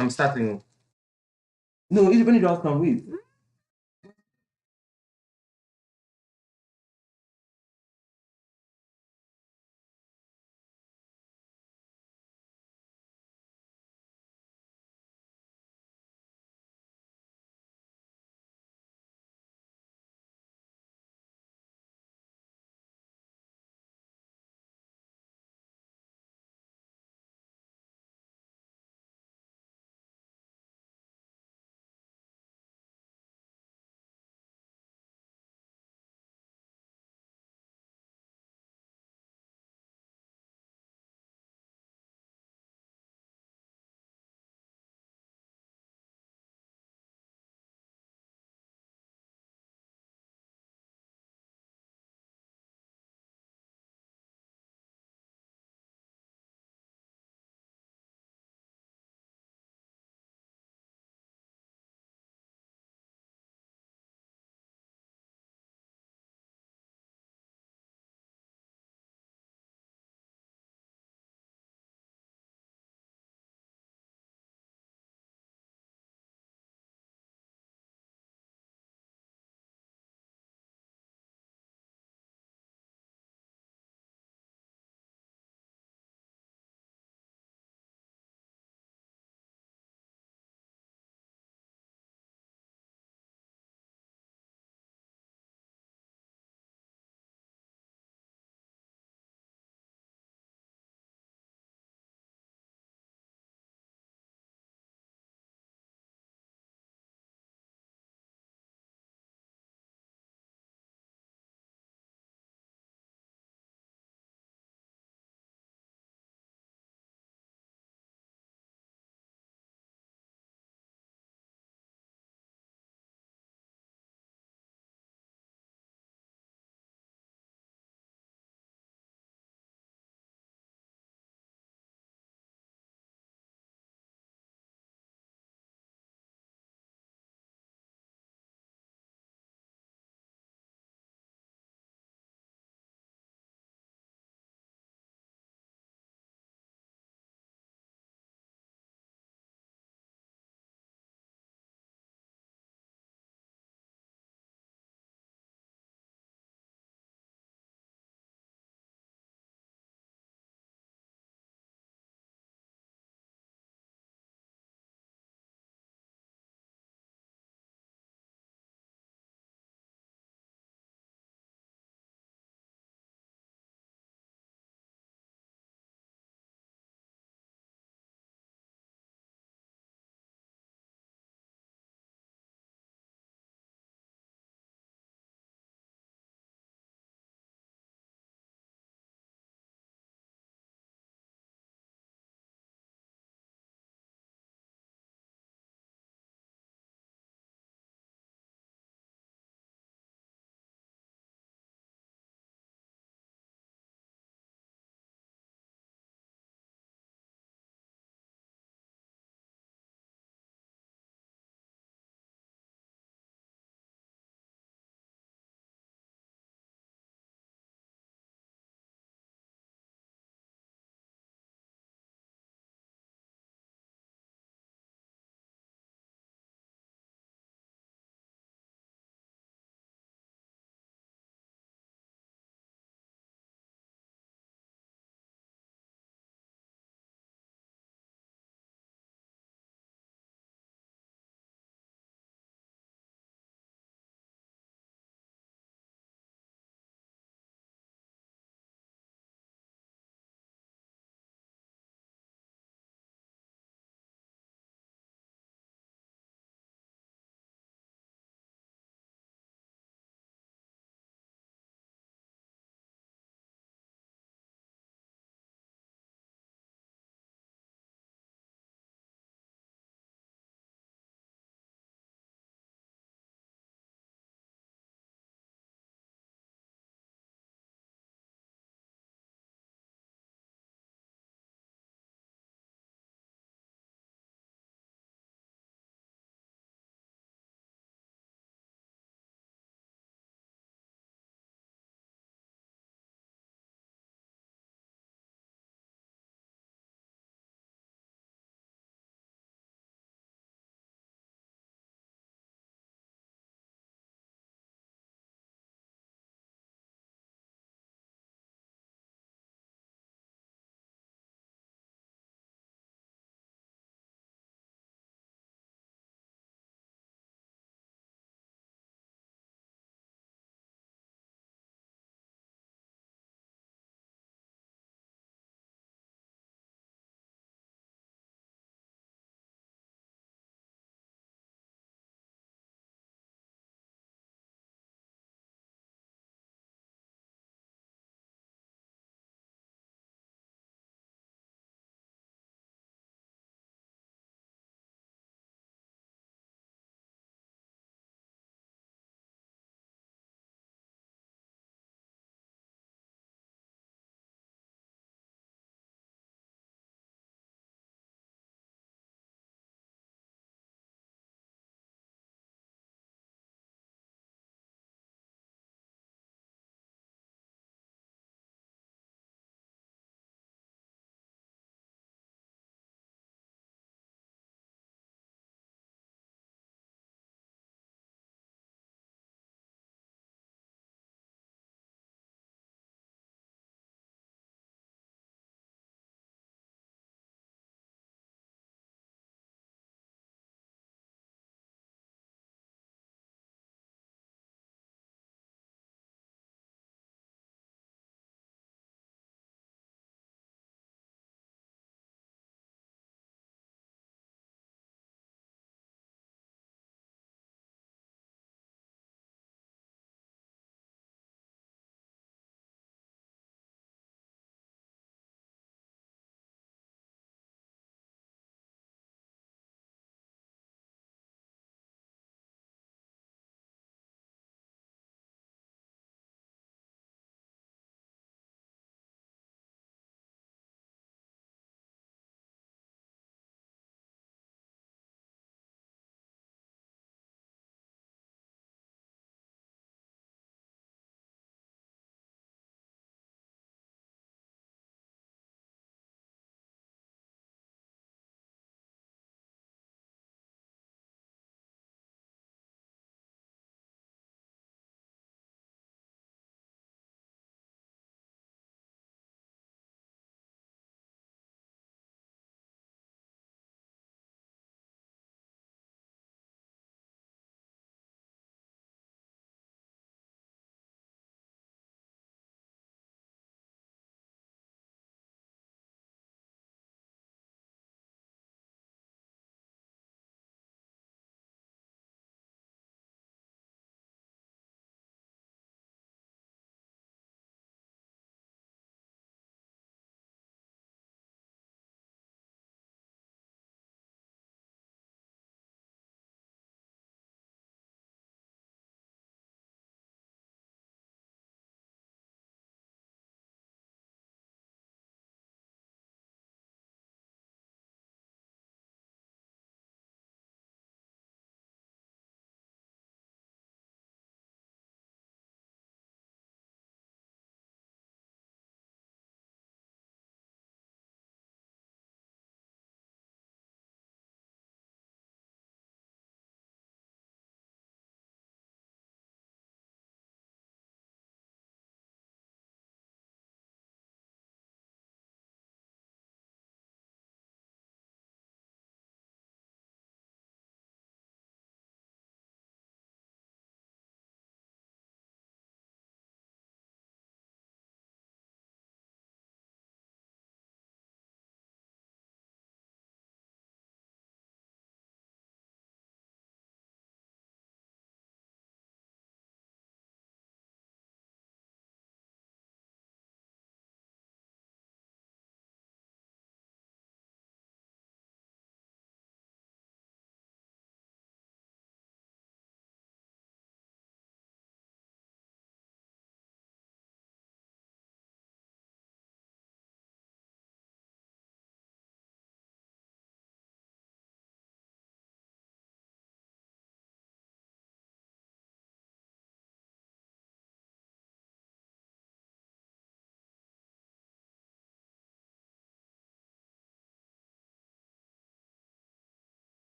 I'm starting. No, it's when you just come with.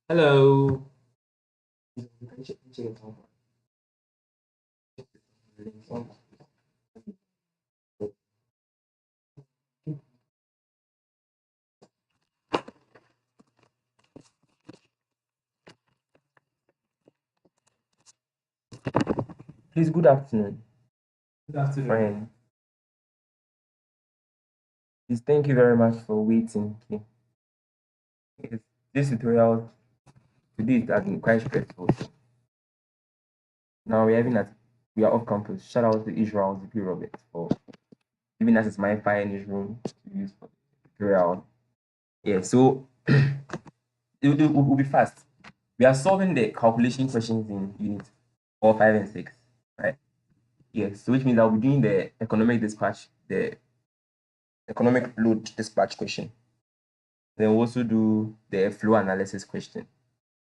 Hello. Please, good afternoon. Good afternoon. Friend. Please, thank you very much for waiting. Okay. Yes, this tutorial today has been quite stressful. Now we are off campus. Shout out to Israel ZP Roberts for giving us his Wi-Fi in his room to use for the tutorial. Yeah, so we'll be fast. We are solving the calculation questions in unit 4, 5, and 6, right? Yes, so which means I'll be doing the economic dispatch, the economic load dispatch question. Then we'll also do the flow analysis question.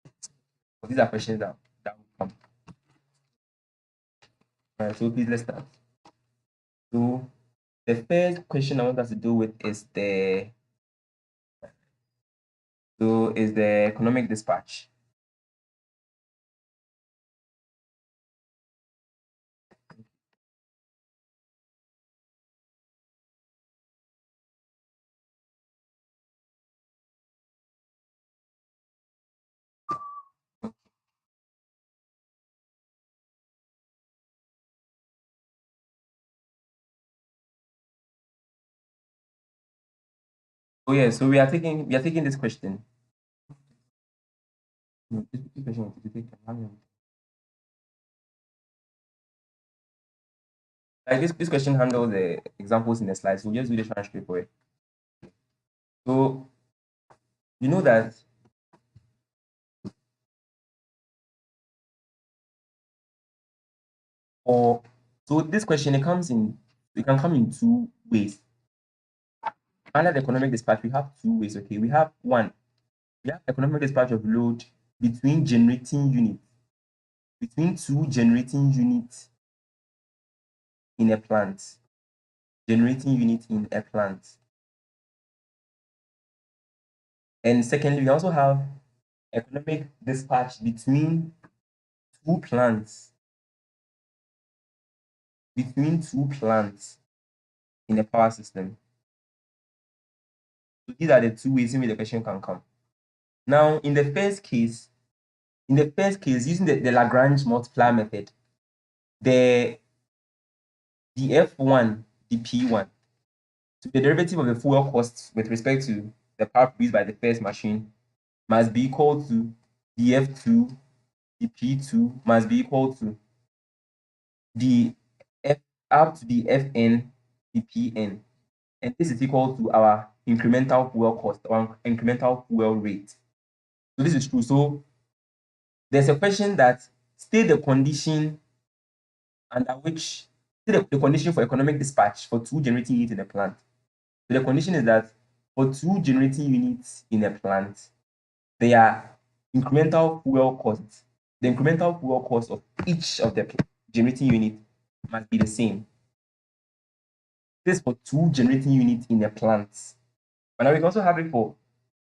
So these are questions that will come. All right, so please let's start. So the first question I want us to do with is the economic dispatch. Oh yeah, so we are taking this question. This question to take like this question handles the examples in the slides. So we'll just do the transcript for it. So you know that so this question it can come in two ways. Under the economic dispatch, we have two ways. Okay, we have economic dispatch of load between two generating units in a plant. Generating unit in a plant. And secondly, we also have economic dispatch between two plants. Between two plants in a power system. So these are the two ways in which the question can come. Now, in the first case, using the Lagrange multiplier method, the F1, the P1, so the derivative of the fuel cost with respect to the power produced by the first machine must be equal to the F2, the P2 must be equal to the F up to the Fn, the Pn. And this is equal to our incremental fuel cost or incremental fuel rate. So this is true. So there's a question that state the condition under which the condition for economic dispatch for two generating units in a plant. So the condition is that for two generating units in a plant, their incremental fuel costs, the incremental fuel cost of each of the generating units must be the same. This is for two generating units in a plant. But now we can also have it for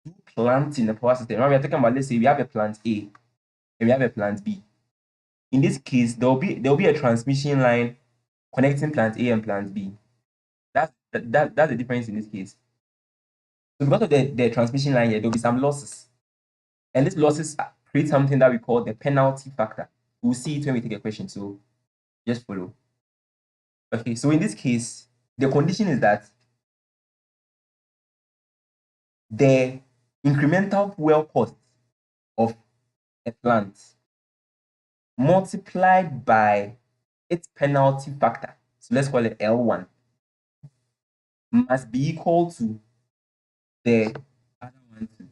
two plants in the power system. Now we are talking about, let's say we have a plant A and we have a plant B. In this case, there will be a transmission line connecting plant A and plant B. That's the difference in this case. So because of the transmission line here, there will be some losses. And these losses create something that we call the penalty factor. We'll see it when we take a question, so just follow. Okay, so in this case, the condition is that the incremental fuel cost of a plant multiplied by its penalty factor, so let's call it L1, must be equal to the other one too.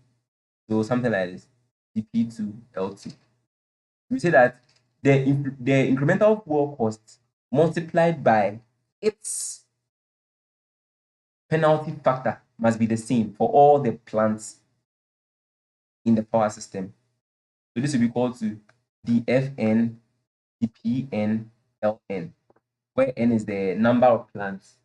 So something like this, dp2 L2. We say that the incremental fuel cost multiplied by its penalty factor must be the same for all the plants in the power system. So this will be equal to the Fn dpn ln, where n is the number of plants.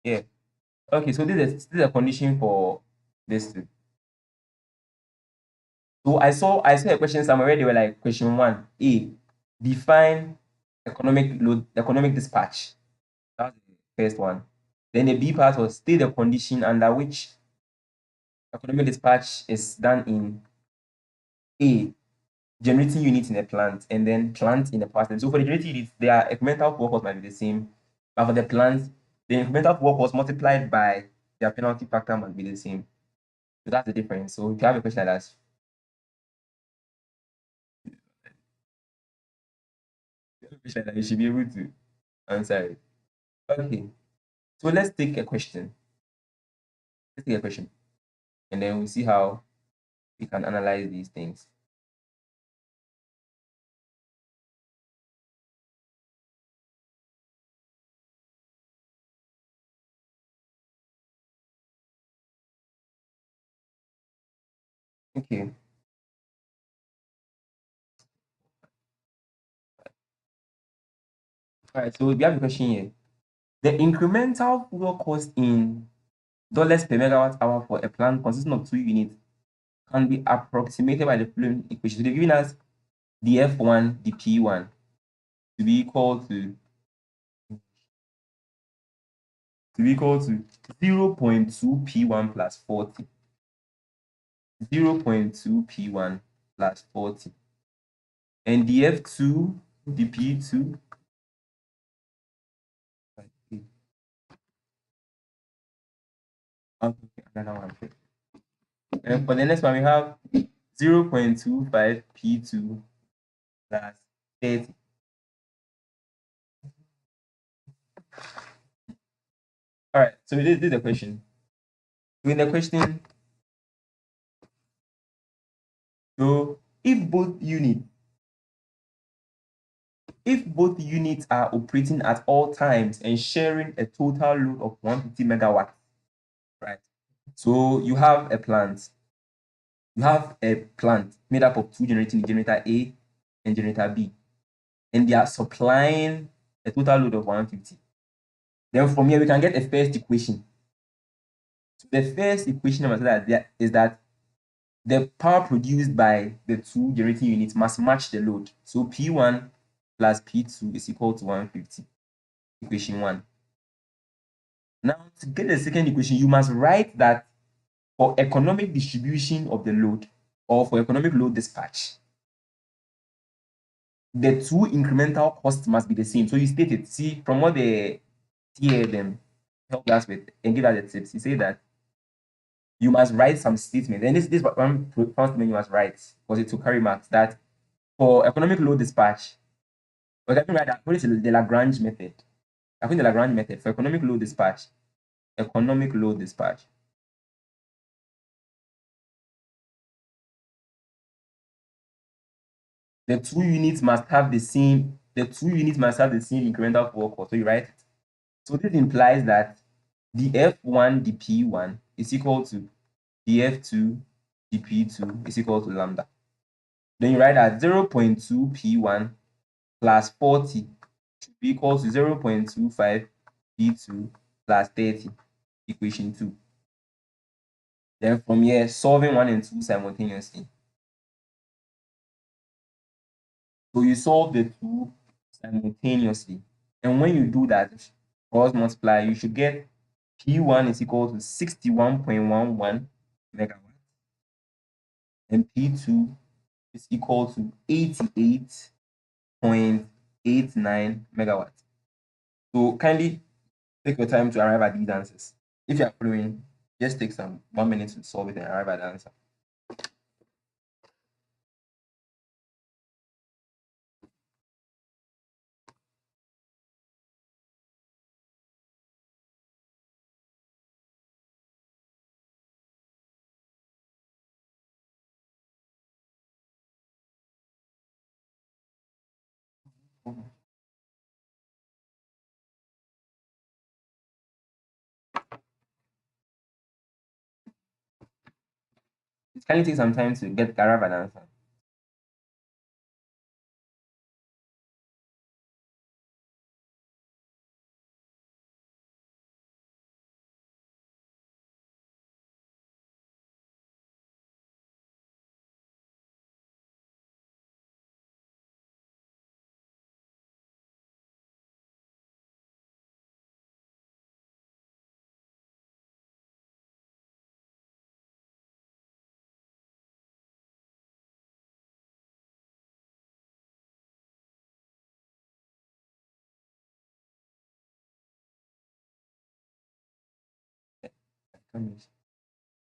Yeah. Okay, so this is a condition for this too. So I saw a question somewhere where they were like, question 1A, define economic dispatch. That's the first one. Then the B part was state the condition under which economic dispatch is done in A, generating unit in a plant, and then plant in a power station. So for the generating unit, their incremental work cost might be the same, but for the plant, the incremental work cost multiplied by their penalty factor must be the same. So that's the difference. So if you have a question like that, you should be able to answer it. Okay. So let's take a question. Let's take a question. And then we'll see how we can analyze these things. Okay. All right. So we have a question here. The incremental fuel cost in dollars per megawatt hour for a plant consisting of 2 units can be approximated by the following equation. So they've given us the F1, the P1 to be equal to 0.2 P1 plus 40. 0.2 P1 plus 40. And the F2, the P2. Okay, another one. And for the next one, we have 0.25 P2 plus 30. All right, so this is the question. In the question, so if both units are operating at all times and sharing a total load of 150 megawatts, right? So you have a plant. You have a plant made up of two generating, generator A and generator B, and they are supplying a total load of 150. Then from here we can get a first equation. So the first equation is that the power produced by the two generating units must match the load. So P1 plus P2 is equal to 150. Equation 1. Now, to get the second equation, you must write that for economic distribution of the load or for economic load dispatch, the two incremental costs must be the same. So you state it. See, from what the TA them helped us with and give us the tips, you say that you must write some statement. And this one statement you must write because it will carry marks that for economic load dispatch, but I think right according to the Lagrange method. According to the Lagrange method for economic load dispatch, the two units must have the same incremental fuel cost. So you write it. So this implies that the F1 the P1 is equal to the F2 the P2 is equal to lambda. Then you write that 0.2 P1 plus 40 should be equal to 0.25 P2 plus 30, equation 2. Then from here, solving 1 and 2 simultaneously. So you solve the two simultaneously. And when you do that, cross multiply, you should get P1 is equal to 61.11 megawatts. And P2 is equal to 88.89 megawatts. So kindly take your time to arrive at these answers. If you are following, just take some 1 minute to solve it and arrive at the answer. It can take some time to arrive an answer.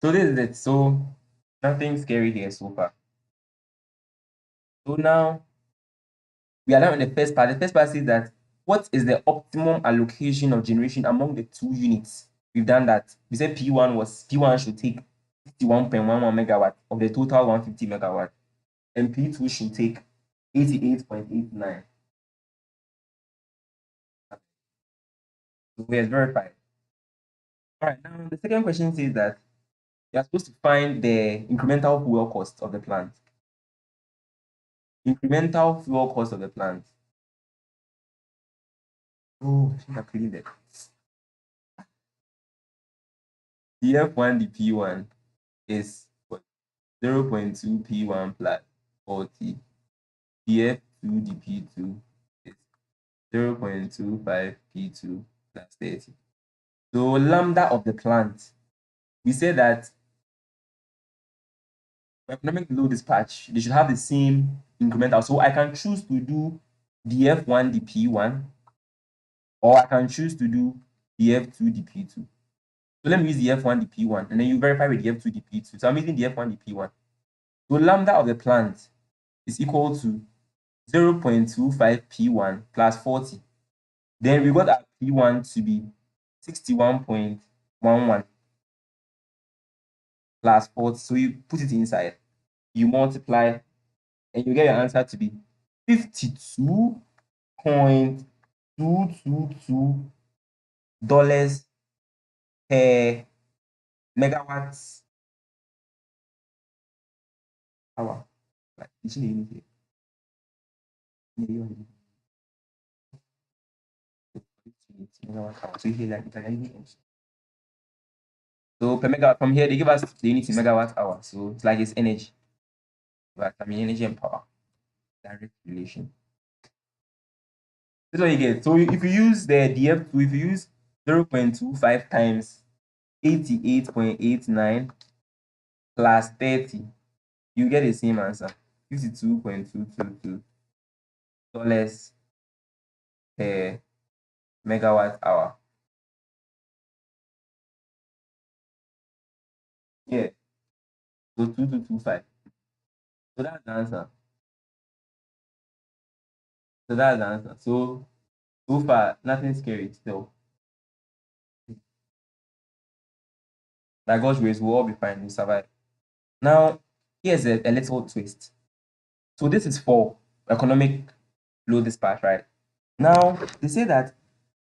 So this is it. So nothing scary here so far. So now we are now in the first part. The first part says that what is the optimum allocation of generation among the two units? We've done that. We said P1 should take 61.11 megawatt of the total 150 megawatt, and P2 should take 88.89. So we have verified. All right, now the second question says that you are supposed to find the incremental fuel cost of the plant. Incremental fuel cost of the plant. Oh, I think I cleaned it. The F1, the P1 is what? 0.2 P1 plus 40. The F2, the P2 is 0.25 P2 plus 30. So lambda of the plant, we say that economic load dispatch, they should have the same incremental. So I can choose to do the F1, the P1, or I can choose to do the F2, the P2. So let me use the F1, the P1, and then you verify with the F2, the P2. So I'm using the F1, the P1. So lambda of the plant is equal to 0.25 P1 plus 40. Then we got our P1 to be 61.11 plus 40. So you put it inside, you multiply, and you get your answer to be 52.222 dollars per megawatts hour. Like, so per megawatt, from here they give us the unit in megawatt hour. So it's like it's energy. But I mean energy and power. Direct relation. That's what you get. So if you use the DF2, if you use 0.25 times 88.89 plus 30, you get the same answer. $52.222 per megawatt hour. Yeah. So 2225. So that's the answer. So that's the answer. So far, nothing scary still. By God's grace, we'll all be fine. We'll survive. Now, here's a little twist. So this is for economic load dispatch, right? Now, they say that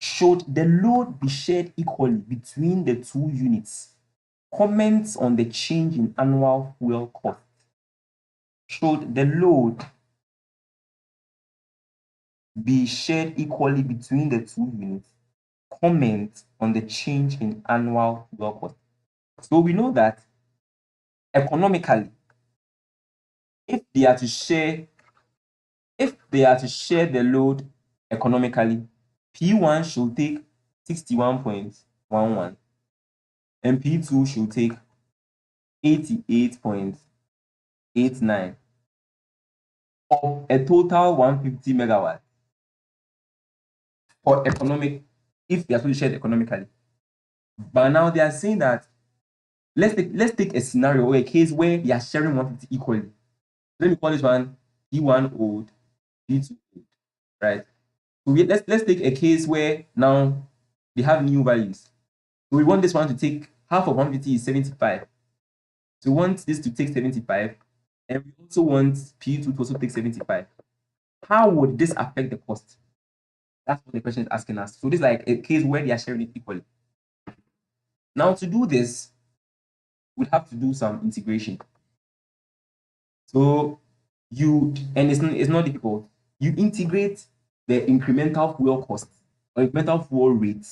should the load be shared equally between the two units? Comments on the change in annual fuel cost. Should the load be shared equally between the two units? Comment on the change in annual fuel cost. So we know that economically, if they are to share the load economically, P1 should take 61.11 and P2 should take 88.89 of a total 150 megawatt for economic, if they are to share economically. But now they are saying that let's take a scenario or a case where they are sharing 150 equally. Let me call this one P1 old, P2 old, right? So let's take a case where now they have new values. So we want this one to take half of 150 is 75. So we want this to take 75, and we also want P2 to also take 75. how would this affect the cost? That's what the question is asking us. So this is like a case where they are sharing it equally. Now to do this, we'd have to do some integration. So it's not difficult. You integrate the incremental fuel cost or incremental fuel rate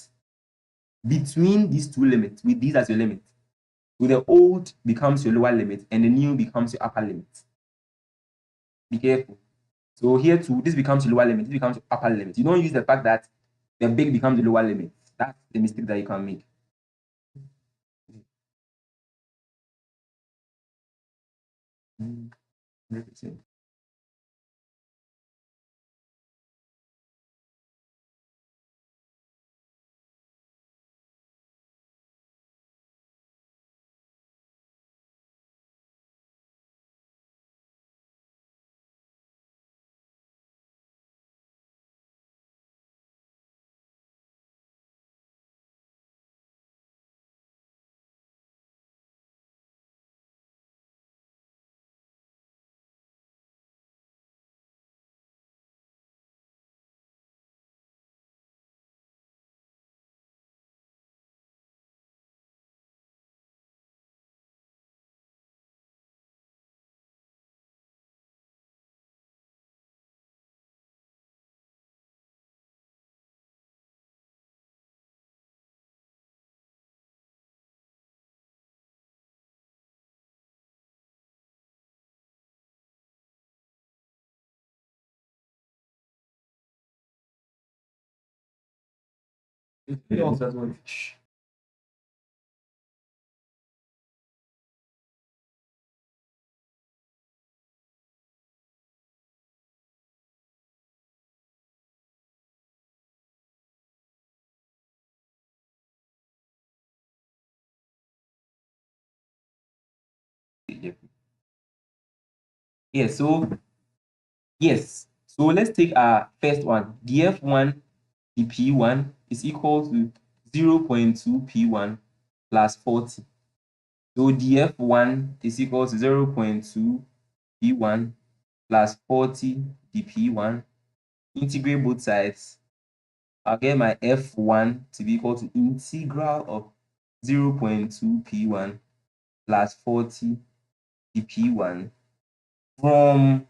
between these two limits, with these as your limit. So the old becomes your lower limit and the new becomes your upper limit. Be careful. So here too, this becomes your lower limit, this becomes your upper limit. You don't use the fact that the big becomes the lower limit. That's the mistake that you can make. Mm, 100%. It also has one. Yeah, so yes. So let's take our first one. The F1, the P1 is equal to 0.2 P1 plus 40. So the F1 is equal to 0.2 P1 plus 40 dP1. Integrate both sides. I'll get my F1 to be equal to integral of 0.2 P1 plus 40 dP1 from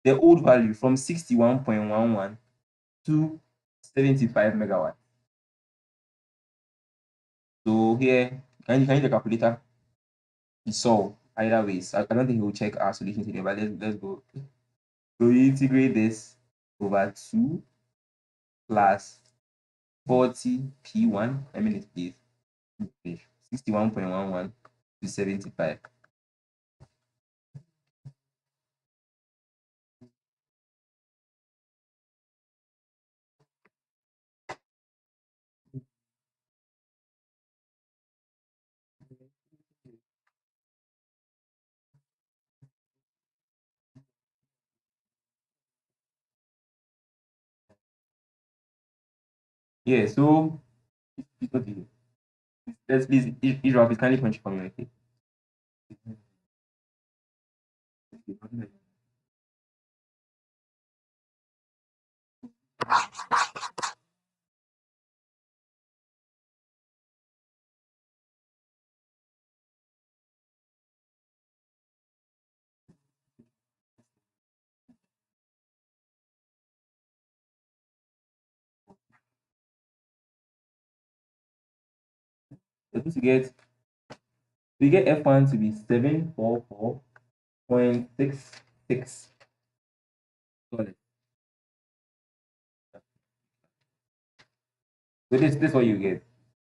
the old value, from 61.11 to 75 megawatts. So here, can you use the calculator? Solve either ways. I don't think he will check our solution today, but let's go. So you integrate this over 2 plus 40 P1. I mean, please. 61.11 to 75. Yeah, so okay. Let's please, Israel, please kindly punch community. So we get F1 to be 744.66 dollars. So this is what you get.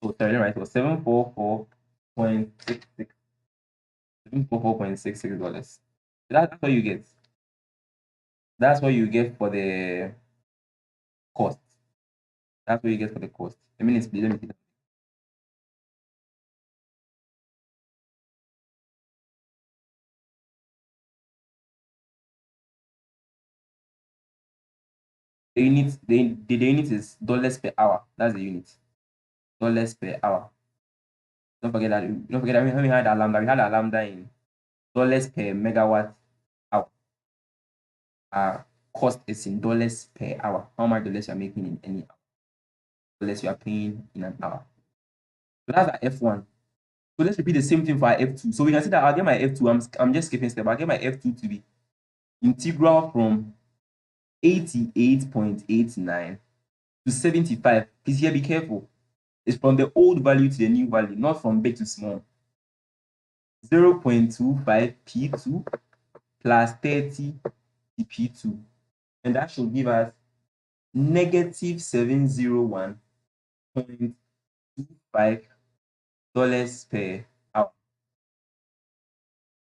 Oh, sorry, right? So 744.66 $744.66. That's what you get. That's what you get for the cost. That's what you get for the cost. I mean, it's let me see. The unit is dollars per hour. That's the unit. Dollars per hour. Don't forget that. Don't forget that when we had a lambda, we had a lambda in dollars per megawatt hour. cost is in dollars per hour. How much dollars you are making in any hour? Dollars you are paying in an hour. So that's our F1. So let's repeat the same thing for our F2. So we can see that I'll get my F2. I'm just skipping step. I'll get my F2 to be integral from 88.89 to 75. Please here be careful. It's from the old value to the new value, not from big to small. 0.25 P2 plus 30 P2. And that should give us negative $701.25 per hour.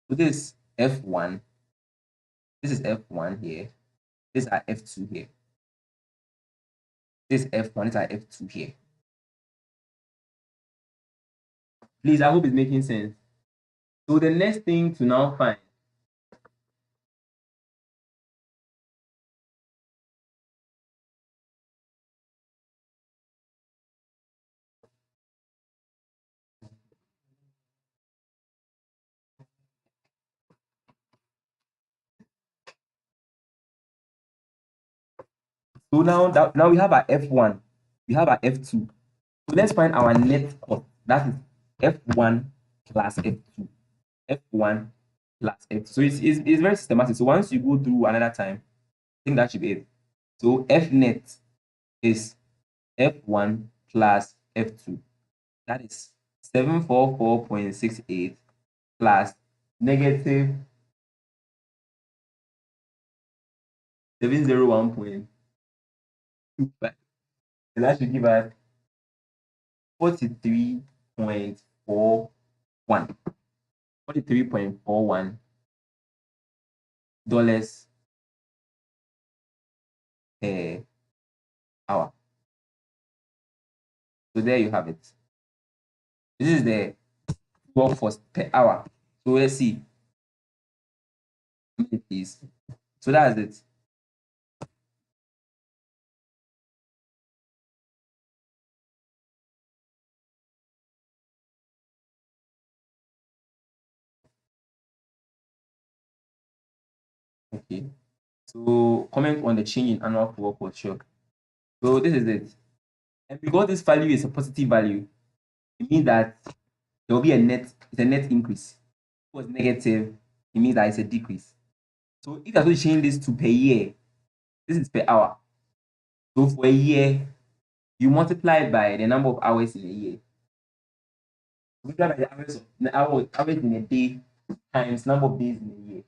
So this is F1. This is F1 here. This is our F2 here. This is F1. This is our F2 here. Please, I hope it's making sense. So the next thing to now find so now we have our F1, we have our F2. So let's find our net cost. That is F1 plus F2. F1 plus F2. So it's very systematic. So once you go through another time, I think that should be it. So F net is F1 plus F2. That is 744.68 plus negative 701.25. And that should give us 43.41. $43.41 per hour. So there you have it. This is the workforce per hour. So let's see. It is. So that's it. Okay. So comment on the change in annual workforce. Sure. So this is it. And because this value is a positive value, it means that there will be a net increase. If it was negative, it means that it's a decrease. So if you're going to change this to per year, this is per hour. So for a year, you multiply it by the number of hours in a year. Multiply by the average in a day times number of days in a year.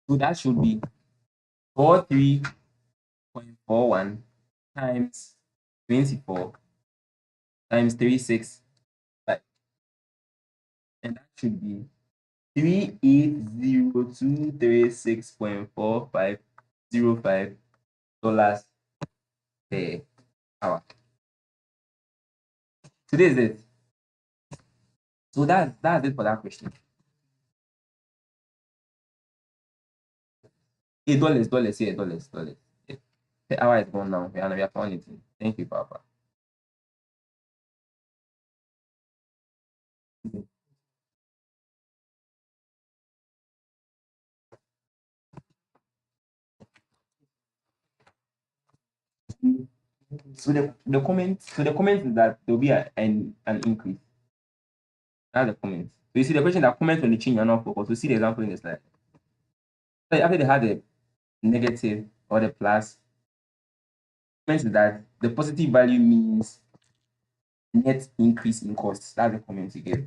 So that should be 43.41 times 24 times 365. And that should be 380,236.4505 per hour. So this is it. So that's it for that question. $8, yeah, dollars. Yeah. The hour is gone now. We are found it. Thank you, Papa. So the comment is that there will be an increase. That's the comment. So you see the question that comments on the change are not focused. So see the example in the slide. So after they had the negative or the plus, comment is that the positive value means net increase in costs. That's the comment you get.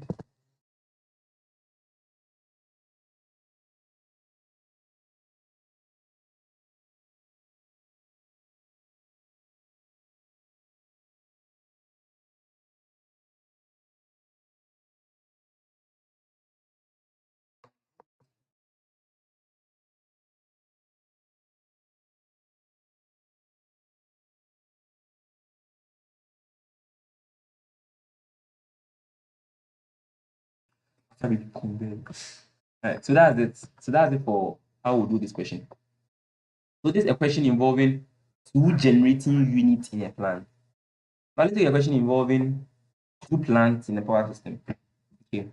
Right, so that's it. So that's it for how we'll do this question. So this is a question involving two generating units in a plant. Now let's take a question involving two plants in a power system. Okay.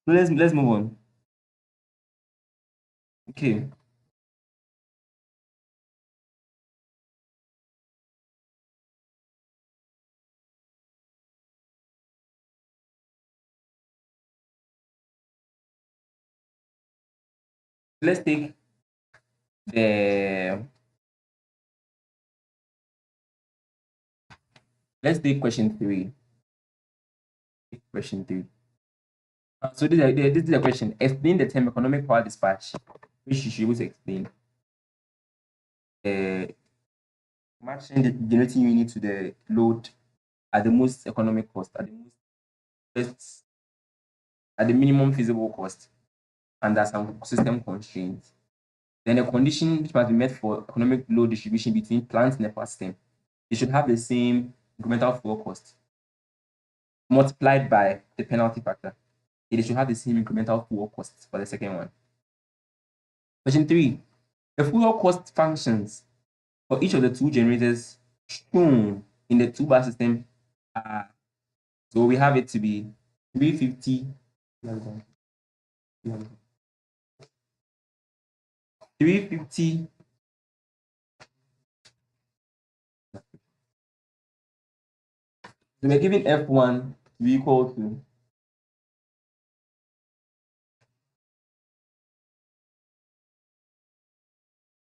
So let's move on. Okay. Let's take the let's take question 3. Question 3. So this is a question. Explain the term economic power dispatch, which you should be able to explain. Matching the generating unit to the load at the most economic cost, at the most at the minimum feasible cost, under some system constraints. Then a condition which must be met for economic load distribution between plants in the power system. They should have the same incremental fuel cost multiplied by the penalty factor. They should have the same incremental fuel cost for the second one. Question 3. The fuel cost functions for each of the two generators shown in the two-bar system are, so we have it to be 350, 350. So we're giving F1 to be equal to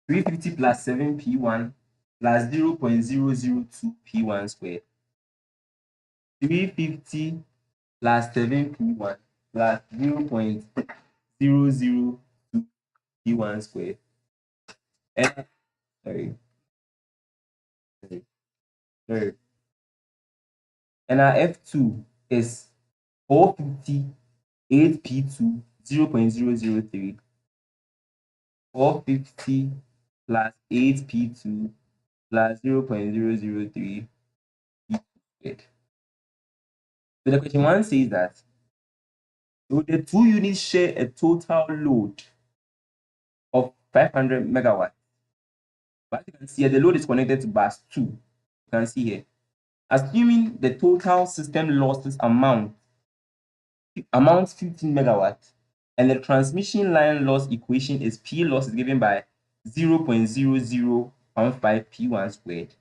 350 plus 7P1 plus 0.002 P1 squared. 350 plus 7P1 plus 0.002 P1 squared. And sorry. And our F2 is 450 8P2 0.003. 450 plus 8P2 plus 0.003 P2 squared. So the question 1 says that so the two units share a total load of 500 megawatts. But you can see here, the load is connected to bus 2. You can see here. Assuming the total system losses amounts 15 megawatts, and the transmission line loss equation is P loss is given by 0.0015 P1 squared.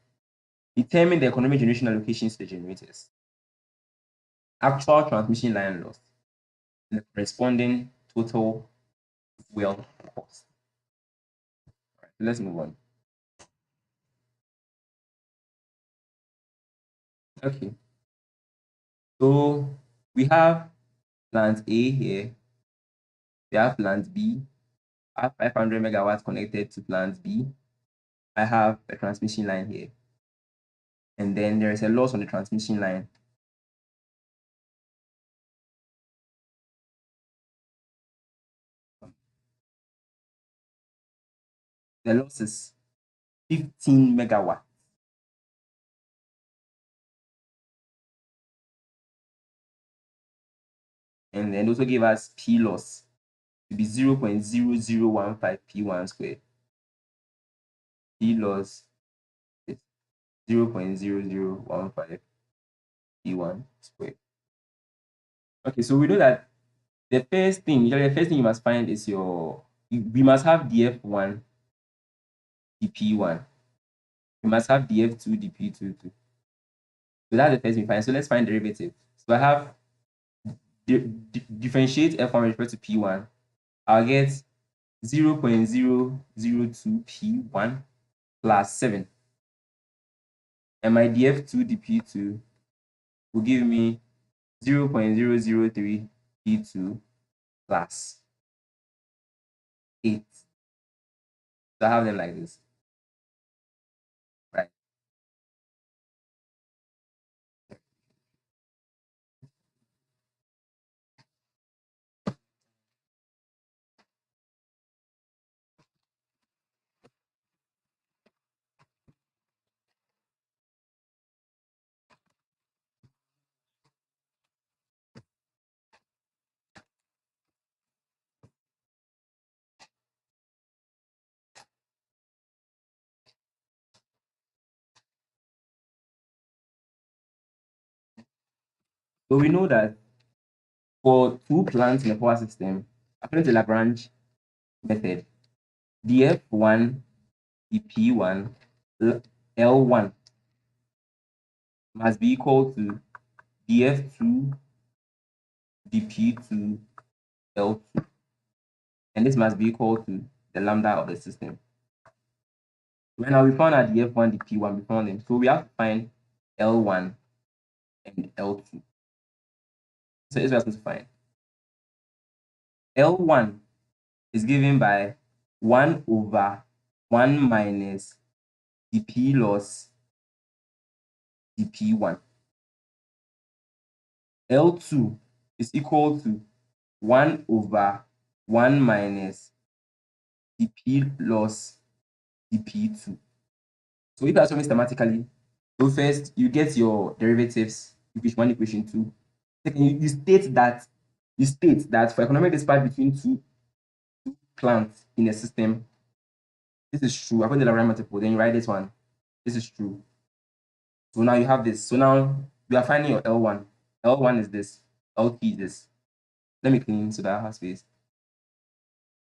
Determine the economic generation allocations to the generators. Actual transmission line loss and the corresponding total fuel cost. Right, let's move on. Okay. So we have plant A here. We have plant B. I have 500 megawatts connected to plant B. I have a transmission line here. And then there is a loss on the transmission line. The loss is 15 megawatts. And then also give us P loss to be 0.0015 P1 squared. P loss is 0.0015 P1 squared. Okay, so we know that the first thing you must find is we must have df1 dp1. We must have df2 dp2 too. So that's the first thing we find. So let's find derivative. So I have differentiate f1 with respect to p1. I'll get 0.002 p1 plus 7. And my df2 dp2 will give me 0.003 p2 plus 8. So I have them like this. Right. So we know that for two plants in the power system, according to Lagrange method, dF1 dP1 L1 must be equal to dF2 dP2 L2, and this must be equal to the lambda of the system. Right now we found out dF1 dP1, we found them, so we have to find L1 and L2. So this is what we're supposed to find. L1 is given by 1 over 1 minus dP loss dP1. L2 is equal to 1 over 1 minus dP loss dP2. So if you are solving systematically, so first you get your derivatives, equation 1, equation 2. Second, you state that for economic dispatch between two plants in a system, this is true. According to the Lagrange multiple, then you write this one. This is true. So now you have this. So now we are finding your L1. L1 is this. L2 is this. Let me clean so that I have space.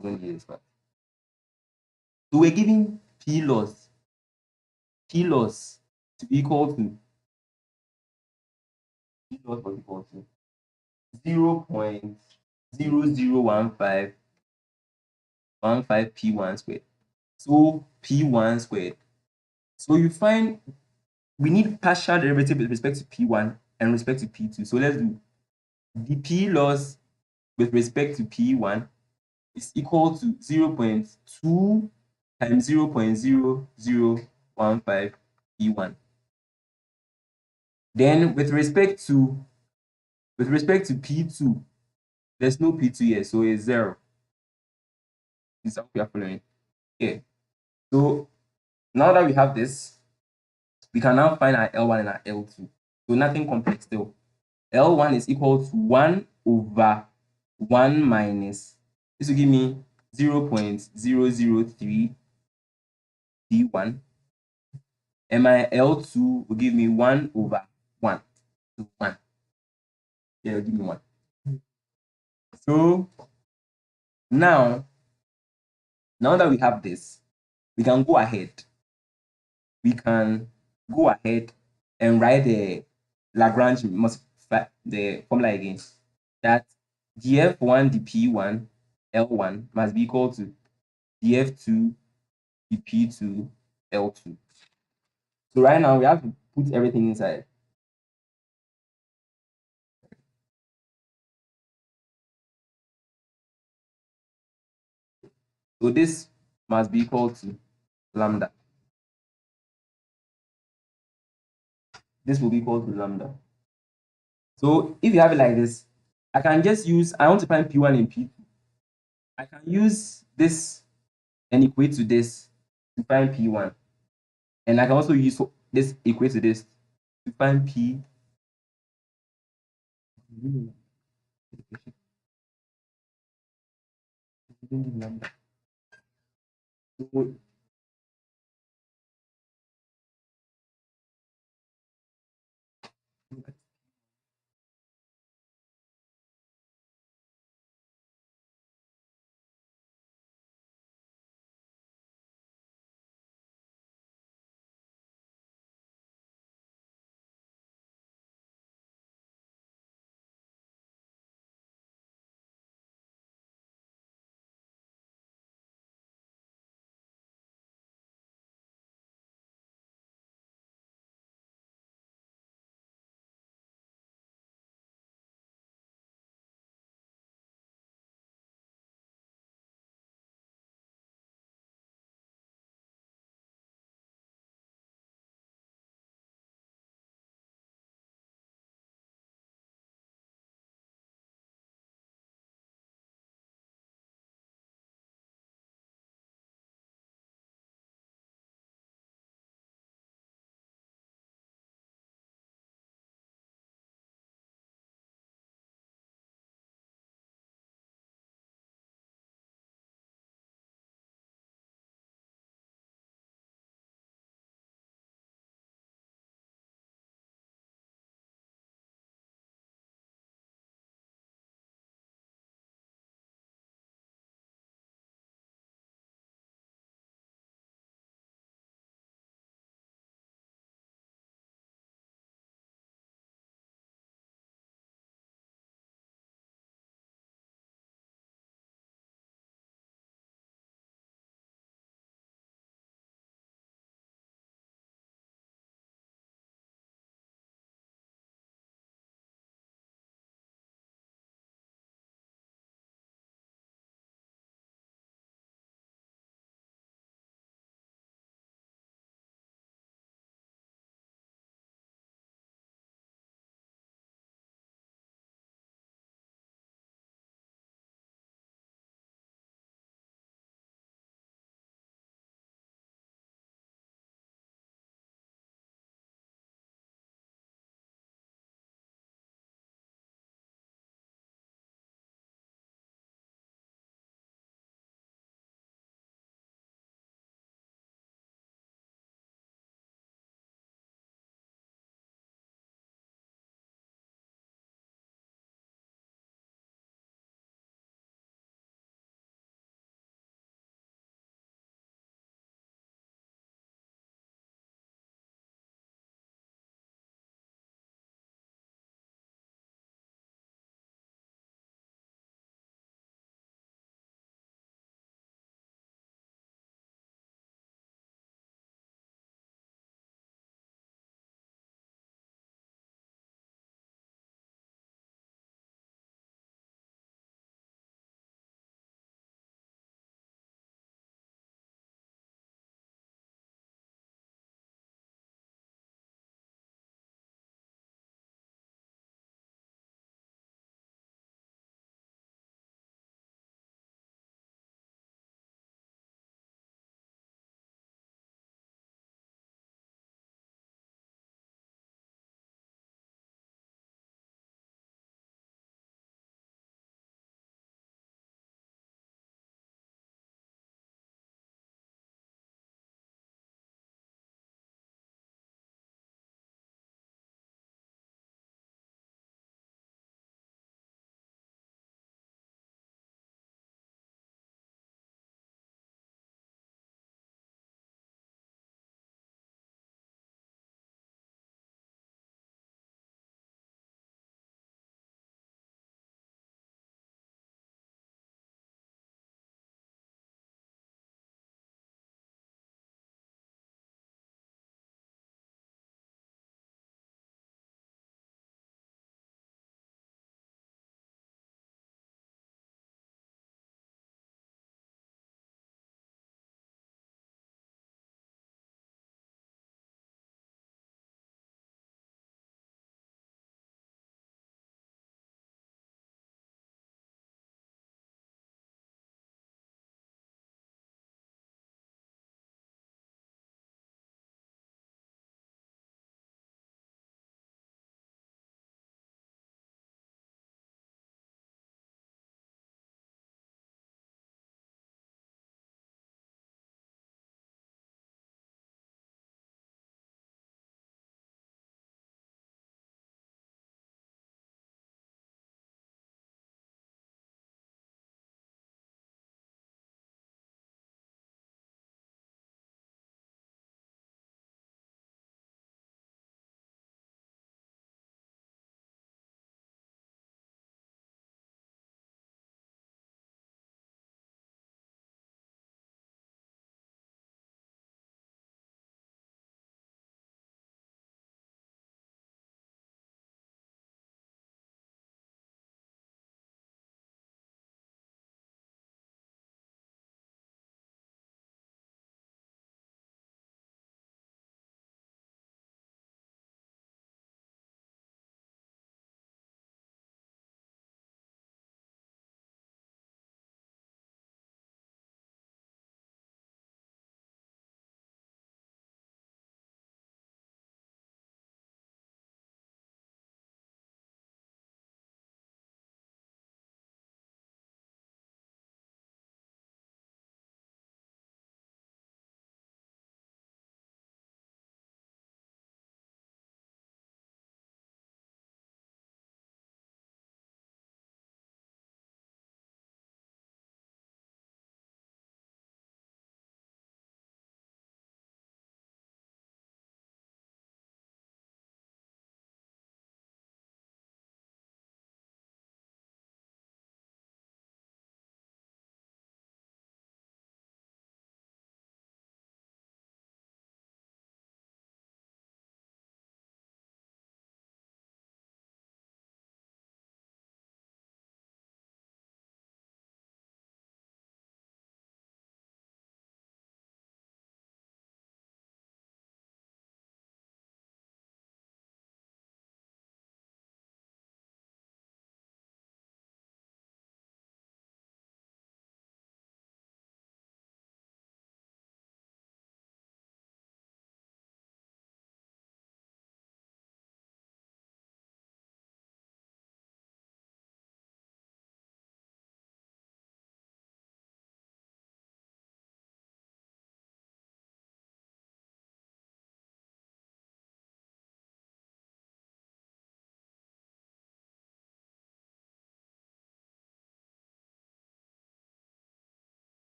I'm going to do this part. So we're giving P loss to be equal to 0.0015 P1 squared. So P1 squared. So you find we need partial derivative with respect to P1 and respect to P2. So let's do the P loss with respect to P1 is equal to 0.2 times 0.0015 P1. Then with respect to P2, there's no P2 here, so it's 0. This is how we are following. Okay. So now that we have this, we can now find our L1 and our L2. So nothing complex still. L1 is equal to 1 over 1 minus, this will give me 0.003 P1. And my L2 will give me 1 over 1. So 1. Yeah, it'll give me 1. So now that we have this, we can go ahead. We can go ahead and write the Lagrange the formula again. That dF1 dP1 L1 must be equal to dF2 dP2 L2. So right now we have to put everything inside. So this must be equal to lambda. This will be equal to lambda. So if you have it like this, I can just use, I want to find P1 and P2. I can use this and equate to this to find P1. And I can also use this equate to this to find P. So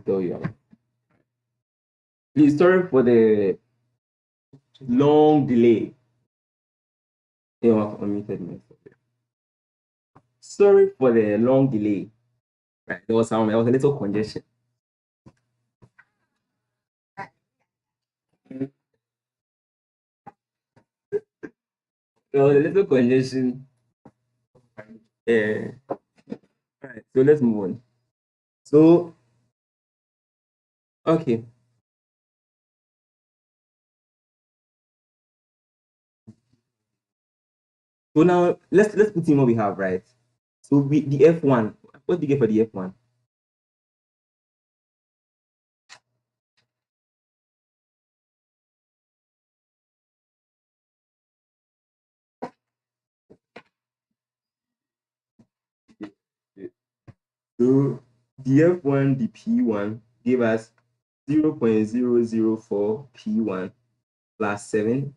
tell you. Please, sorry for the long delay. Yeah, I've unmuted myself. Sorry for the long delay. Right, there was a little congestion. There was a little congestion. Yeah. All right, so let's move on. So, okay. So now let's put in what we have, right? So the F1. What do you get for the F1? So the F1, the P1 gave us 0.004 P1 plus 7.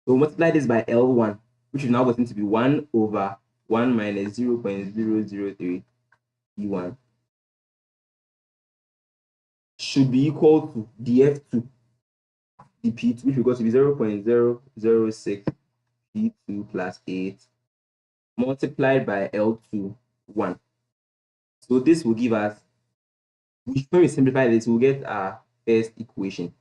So multiply this by L1, which is now going to be 1 over 1 minus 0.003 P1 should be equal to the F2, the P2, which will go to be 0.006 P2 plus 8 multiplied by L2, 1. So this will give us, when we simplify this, we'll get our first equation.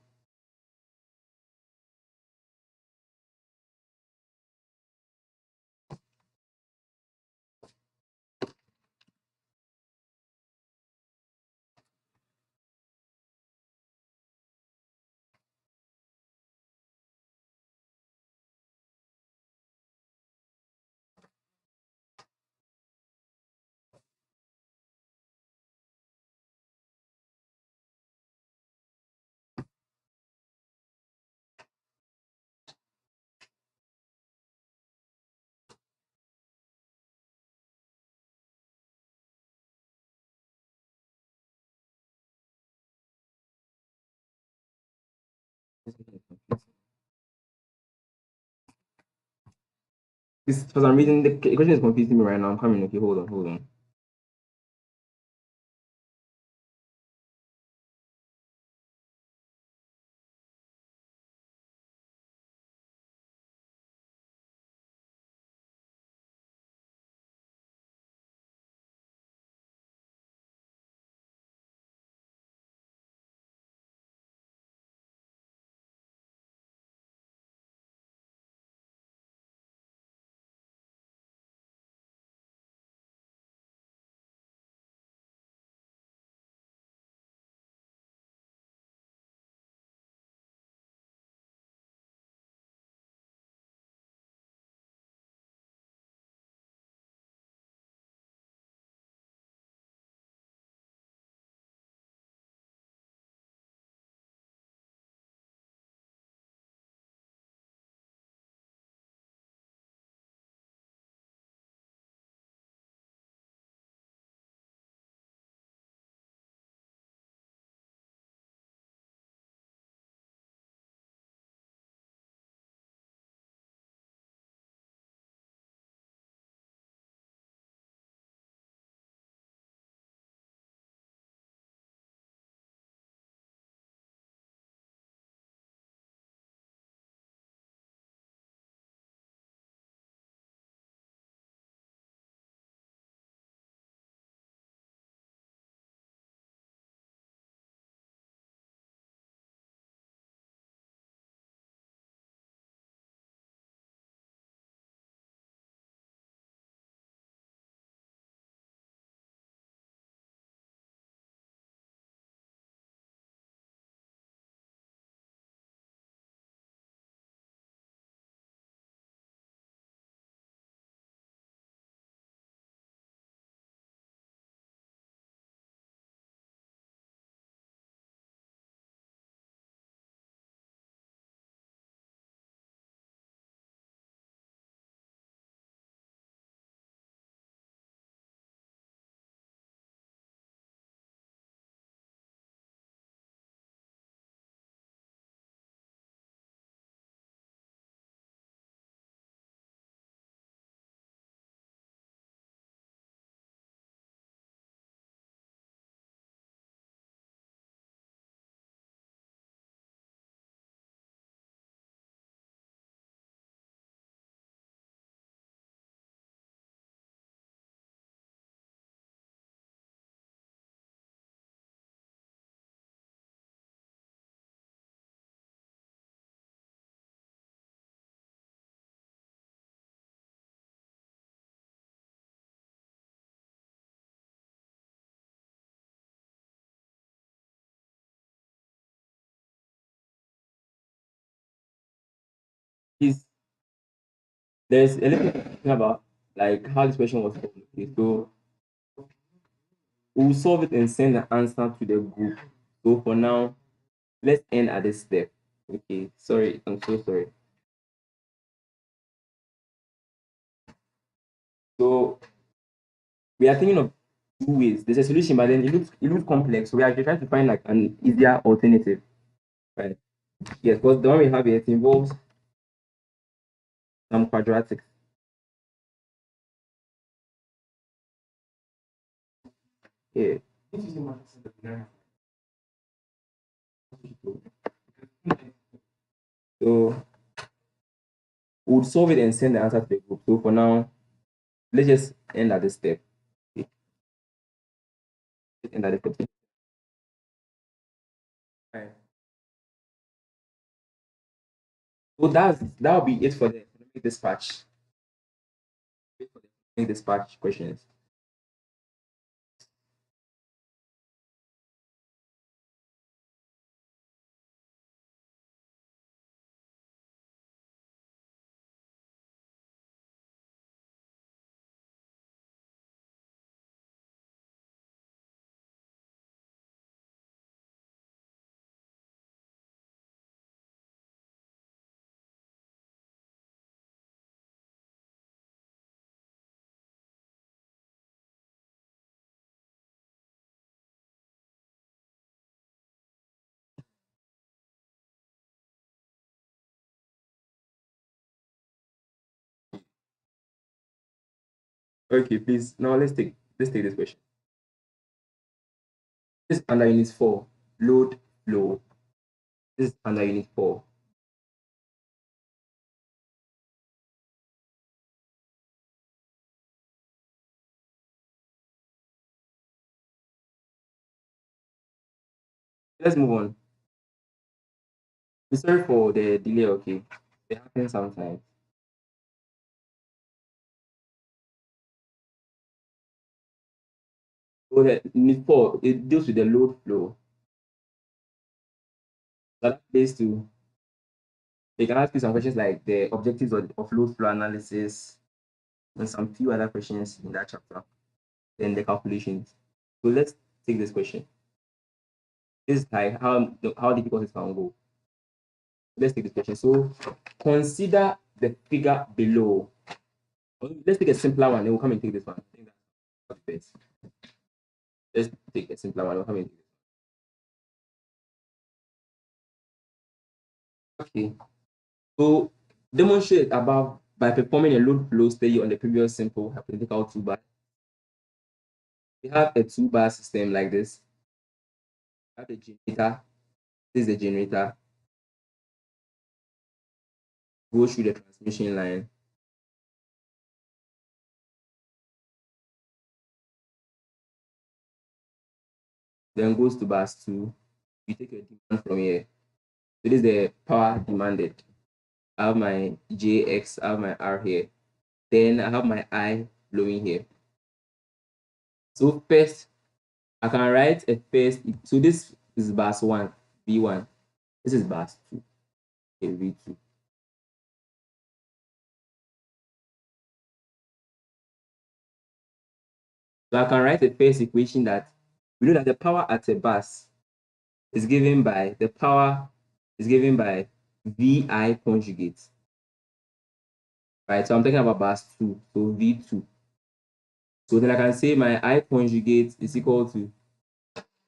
This, for some reason, the equation is confusing me right now. I'm coming. Okay, hold on. There's a little thing about like how this question was solved. Okay, so we'll solve it and send the answer to the group. So for now, let's end at this step. Okay, sorry, I'm so sorry. So we are thinking of two ways. There's a solution, but then it looks complex. So we are trying to find like an easier alternative, right? Yes, because the one we have here it involves some quadratics. Yeah. So we'll solve it and send the answer to the group. So for now, let's just end at this step. Okay. Let's end at this step. Right. So that'll be it for the economic dispatch. Economic dispatch questions. Okay, please. Now let's take this question. This is under unit 4, load flow. This is under unit 4. Let's move on. Sorry for the delay, okay? It happens sometimes. So the unit 4, it deals with the load flow. So that plays to they can ask you some questions like the objectives of load flow analysis and some few other questions in that chapter. Then the calculations. So let's take this question. This is like how difficult it can go. Let's take this question. So consider the figure below. Let's take a simpler one, then we'll come and take this one. I think that's the best. Let's take a simpler one. We'll come and take this. Okay. So demonstrate above by performing a load flow study on the previous simple hypothetical two bar. We have a two bar system like this. We have a generator. This is the generator. Go through the transmission line. Then goes to bus 2. You take your demand from here. So this is the power demanded. I have my JX, I have my R here. Then I have my I flowing here. So first, I can write a first. So this is bus 1, V1. This is bus 2, okay, V2. So I can write a first equation that we know that the power at a bus is given by the power is given by VI conjugate. Right, so I'm talking about bus 2, so V2. So then I can say my I conjugate is equal to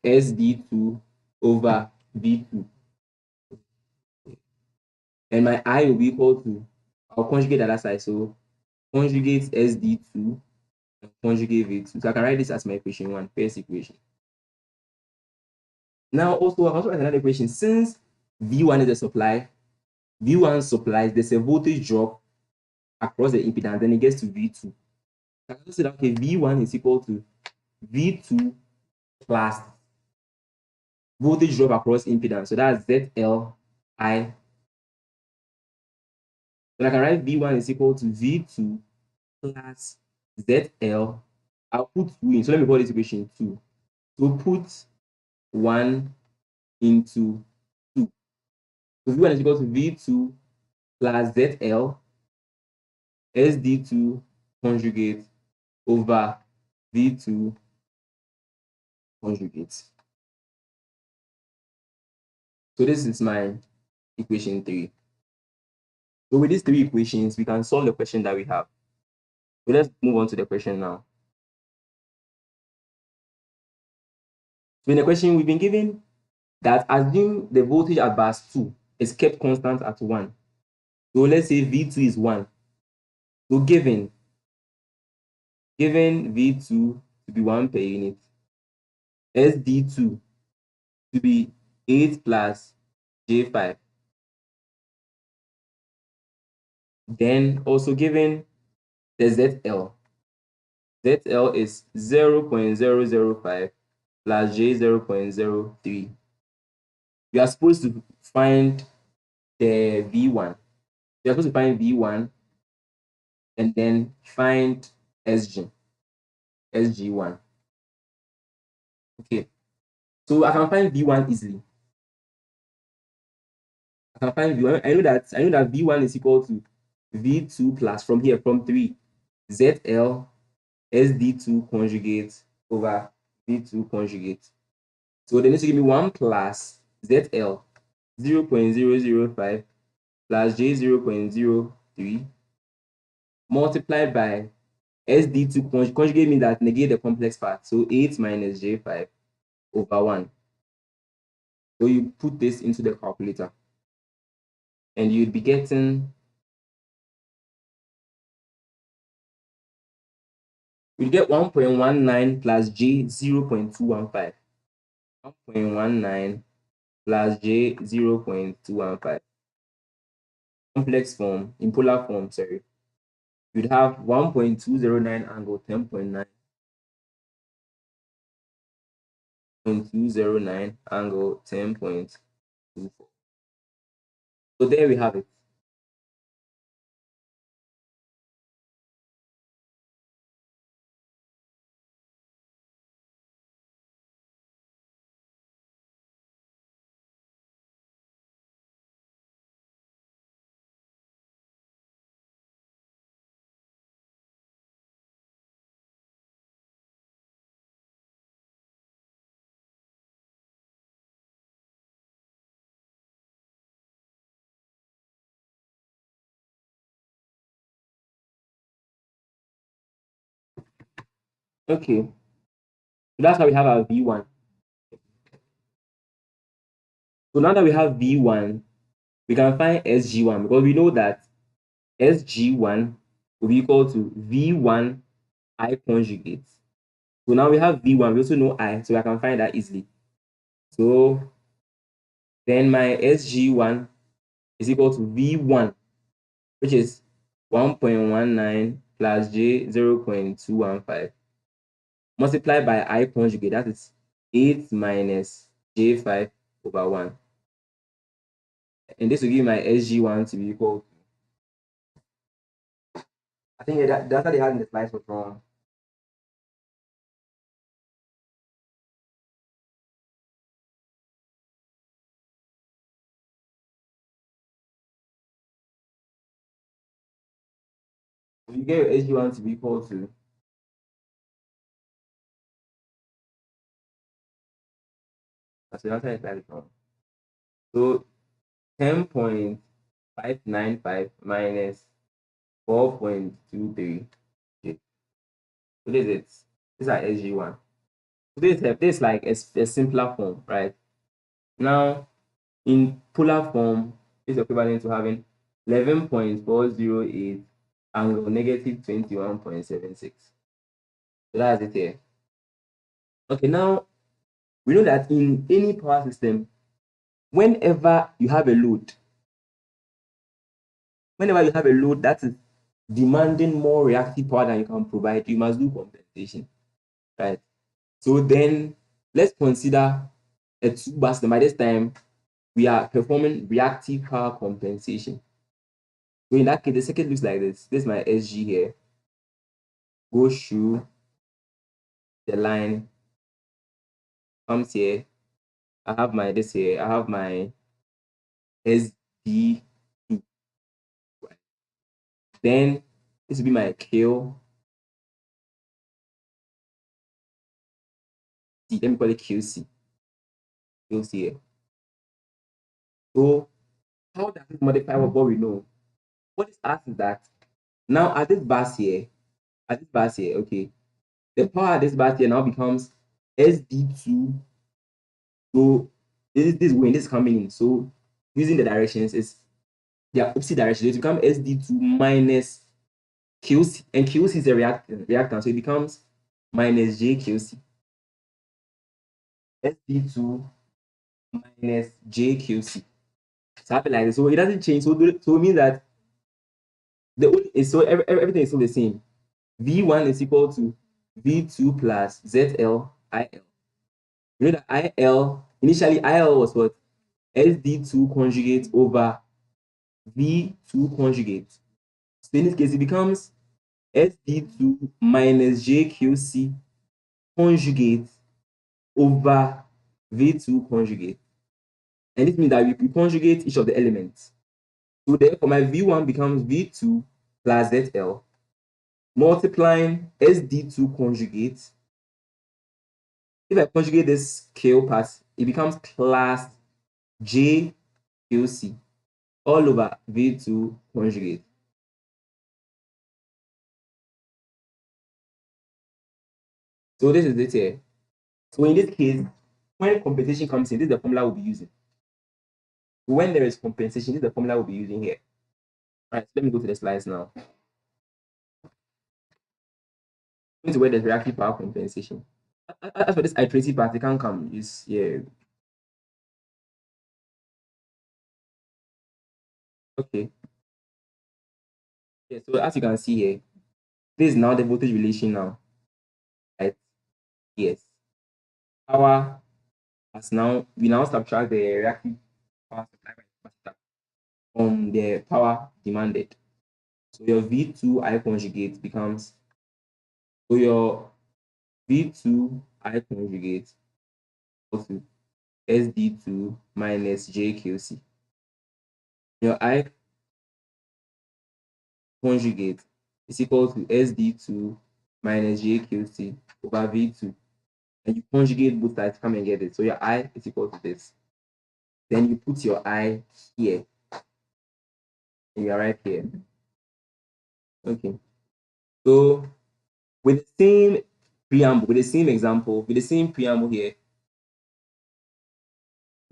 SD2 over V2. And my I will be equal to, I'll conjugate the other side. So conjugate SD2 and conjugate V2. So I can write this as my equation 1, first equation. Now also, I can also write another equation. Since V1 is the supply, V1 supplies, there's a voltage drop across the impedance, then it gets to V2. I can also say that, okay, V1 is equal to V2 plus voltage drop across impedance. So that's ZLI. Then I can write V1 is equal to V2 plus ZL. I'll put 2 in. So let me call this equation 2. So put 1 into 2. So V1 is equal to V2 plus ZL SD2 conjugate over V2 conjugate. So this is my equation 3. So with these 3 equations, we can solve the question that we have. So let's move on to the question now. So in the question, we've been given that assume the voltage at bus 2 is kept constant at 1. So let's say V2 is 1. So given V2 to be 1 per unit, SD2 to be 8 plus J5, then also given the ZL. ZL is 0.005 plus J 0.03. We are supposed to find the V1. We are supposed to find V1 and then find SG1. Okay. So I can find V1 easily. I can find V1. I know that V1 is equal to V2 plus from 3 ZL SD2 conjugate over V2 conjugate. So they need to give me 1 plus ZL 0.005 plus J 0.03 multiplied by SD2 conjugate means that negate the complex part. So 8 minus J5 over 1. So you put this into the calculator and you'd be getting, you get 1.19 plus J 0.215. 1.19 plus J 0.215. Complex form, in polar form, sorry. You'd have 1.209 angle 10.9. 0.209 angle 10.24. So there we have it. Okay, so that's how we have our V1. So now that we have V1, we can find SG1 because we know that SG1 will be equal to V1 I conjugate. So now we have V1, we also know I, so I can find that easily. So then my SG1 is equal to V1, which is 1.19 plus J 0.215 multiplied by I conjugate, that is 8 minus J5 over 1. And this will give my SG1 to be equal to, I think that data they had in the slides was wrong. You get your SG1 to be equal to, that's the answer is slightly wrong. So 10.595 minus 4.23. Okay. So this is it. These are SG1. So this is like a simpler form, right? Now, in polar form, is equivalent to having 11.408 angle negative 21.76. So that's it here. Okay, now we know that in any power system, whenever you have a load that is demanding more reactive power than you can provide, you must do compensation, right? So then let's consider a 2-bus system. By this time, we are performing reactive power compensation. So in that case, the circuit looks like this. This is my SG here. Goes through the line, comes here. I have my this here. I have my SD2. Then This will be my QC. Let me call it QC. QC here. So how does it modify what we know? What is asked is that now at this bus here, okay, the power at this bus here now becomes SD2. So this way, this is coming in. So using the directions is the opposite direction. So it becomes SD2 minus QC, and QC is a reactant, so it becomes minus JQC. SD2 minus JQC. So happen like this. So it doesn't change. So it means that the only is so everything is still the same. V1 is equal to V2 plus ZL IL. You know that IL initially IL was what? SD2 conjugate over V2 conjugate. So in this case, it becomes SD2 minus JQC conjugate over V2 conjugate. And this means that we conjugate each of the elements. So therefore, my V1 becomes V2 plus ZL multiplying SD2 conjugate. If I conjugate this KO part, it becomes plus JQC all over V2 conjugate. So this is it here. So in this case, when compensation comes in, this is the formula we'll be using. When there is compensation, this is the formula we'll be using here. All right, so let me go to the slides now. I'm going to where there's reactive power compensation. As for this iterative part, it can't come. It's, yeah. Okay. Yeah, so as you can see here, this is now the voltage relation now. Right? Yes. Power as now, we now subtract the reactive power supply by capacitor from the power demanded. So your V2 I conjugate becomes, so your V2 I conjugate equals to SD2 minus JQC. Your I conjugate is equal to SD2 minus JQC over V2. And you conjugate both sides, come and get it. So your I is equal to this. Then you put your I here. And you arrive here. Okay. So with the same preamble, with the same example, with the same preamble here,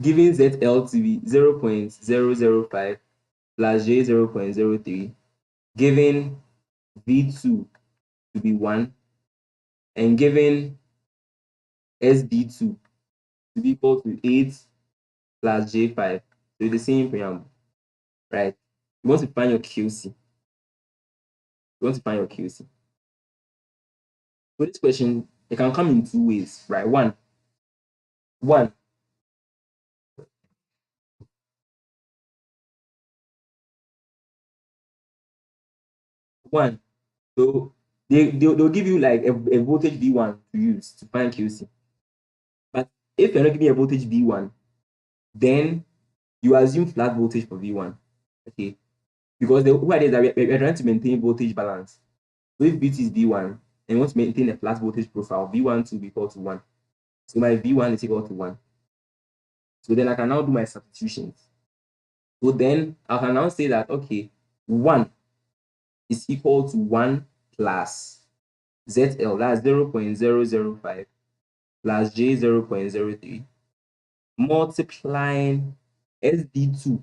giving ZL to be 0.005 plus J 0.03, giving V2 to be 1, and giving SD2 to be equal to 8 plus J5. So the same preamble, right? You want to find your QC. You want to find your QC. So this question, it can come in two ways, right? One, one. So they'll give you like a voltage V1 to use to find QC. But if you're not giving a voltage V1, then you assume flat voltage for V1. Okay. Because the who is that we're trying to maintain voltage balance. So if VT is V1 and you want to maintain a flat voltage profile, V1 to be equal to 1. So my V1 is equal to 1. So then I can now do my substitutions. So then I can now say that, okay, 1 is equal to 1 plus ZL, that's 0.005 plus J 0.03 multiplying SD2.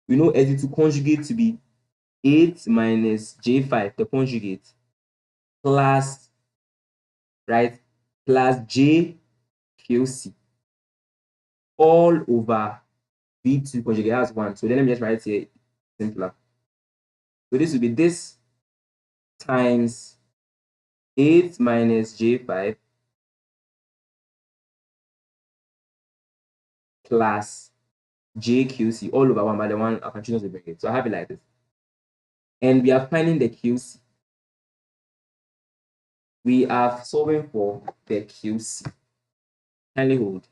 We know SD2 conjugate to be 8 minus J5, the conjugate, plus, right, plus JQC all over V2 conjugate, that's 1. So then let me just write here simpler. So this will be this times 8 minus J5 plus JQC all over 1 by the one I can choose to break it. So I have it like this. And we are finding the QC. We are solving for the QC. Kindly hold.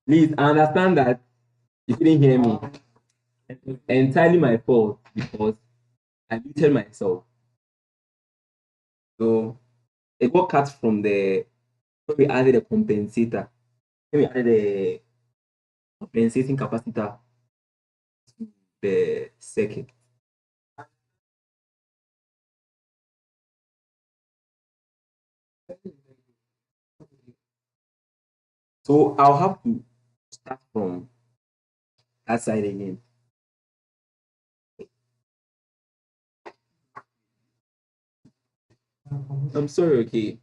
Please, I understand that you couldn't hear me. It's entirely my fault because I muted myself. So it got cut from the when we added a compensator. When we added a compensating capacitor to the circuit. So I'll have to start from that side again. I'm sorry, okay.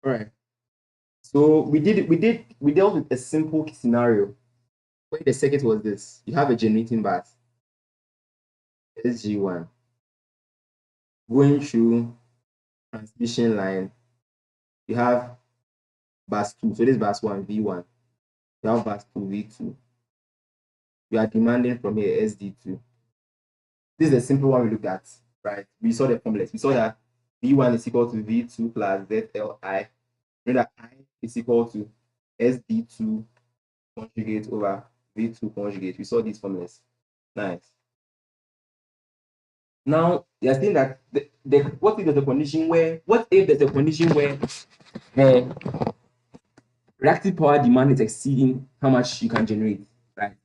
All right. So we dealt with a simple scenario where the circuit was this. You have a generating bus, SG1, going through transmission line. You have bus 2. So this is bus 1, V1. You have bus 2, V2. You are demanding from here SD2. This is the simple one we looked at, right? We saw the formulas. We saw that V1 is equal to V2 plus ZLI. You know that I is equal to SD2 conjugate over V2 conjugate. We saw these formulas. Nice. Now you're saying that what if there's a condition where the reactive power demand is exceeding how much you can generate, right?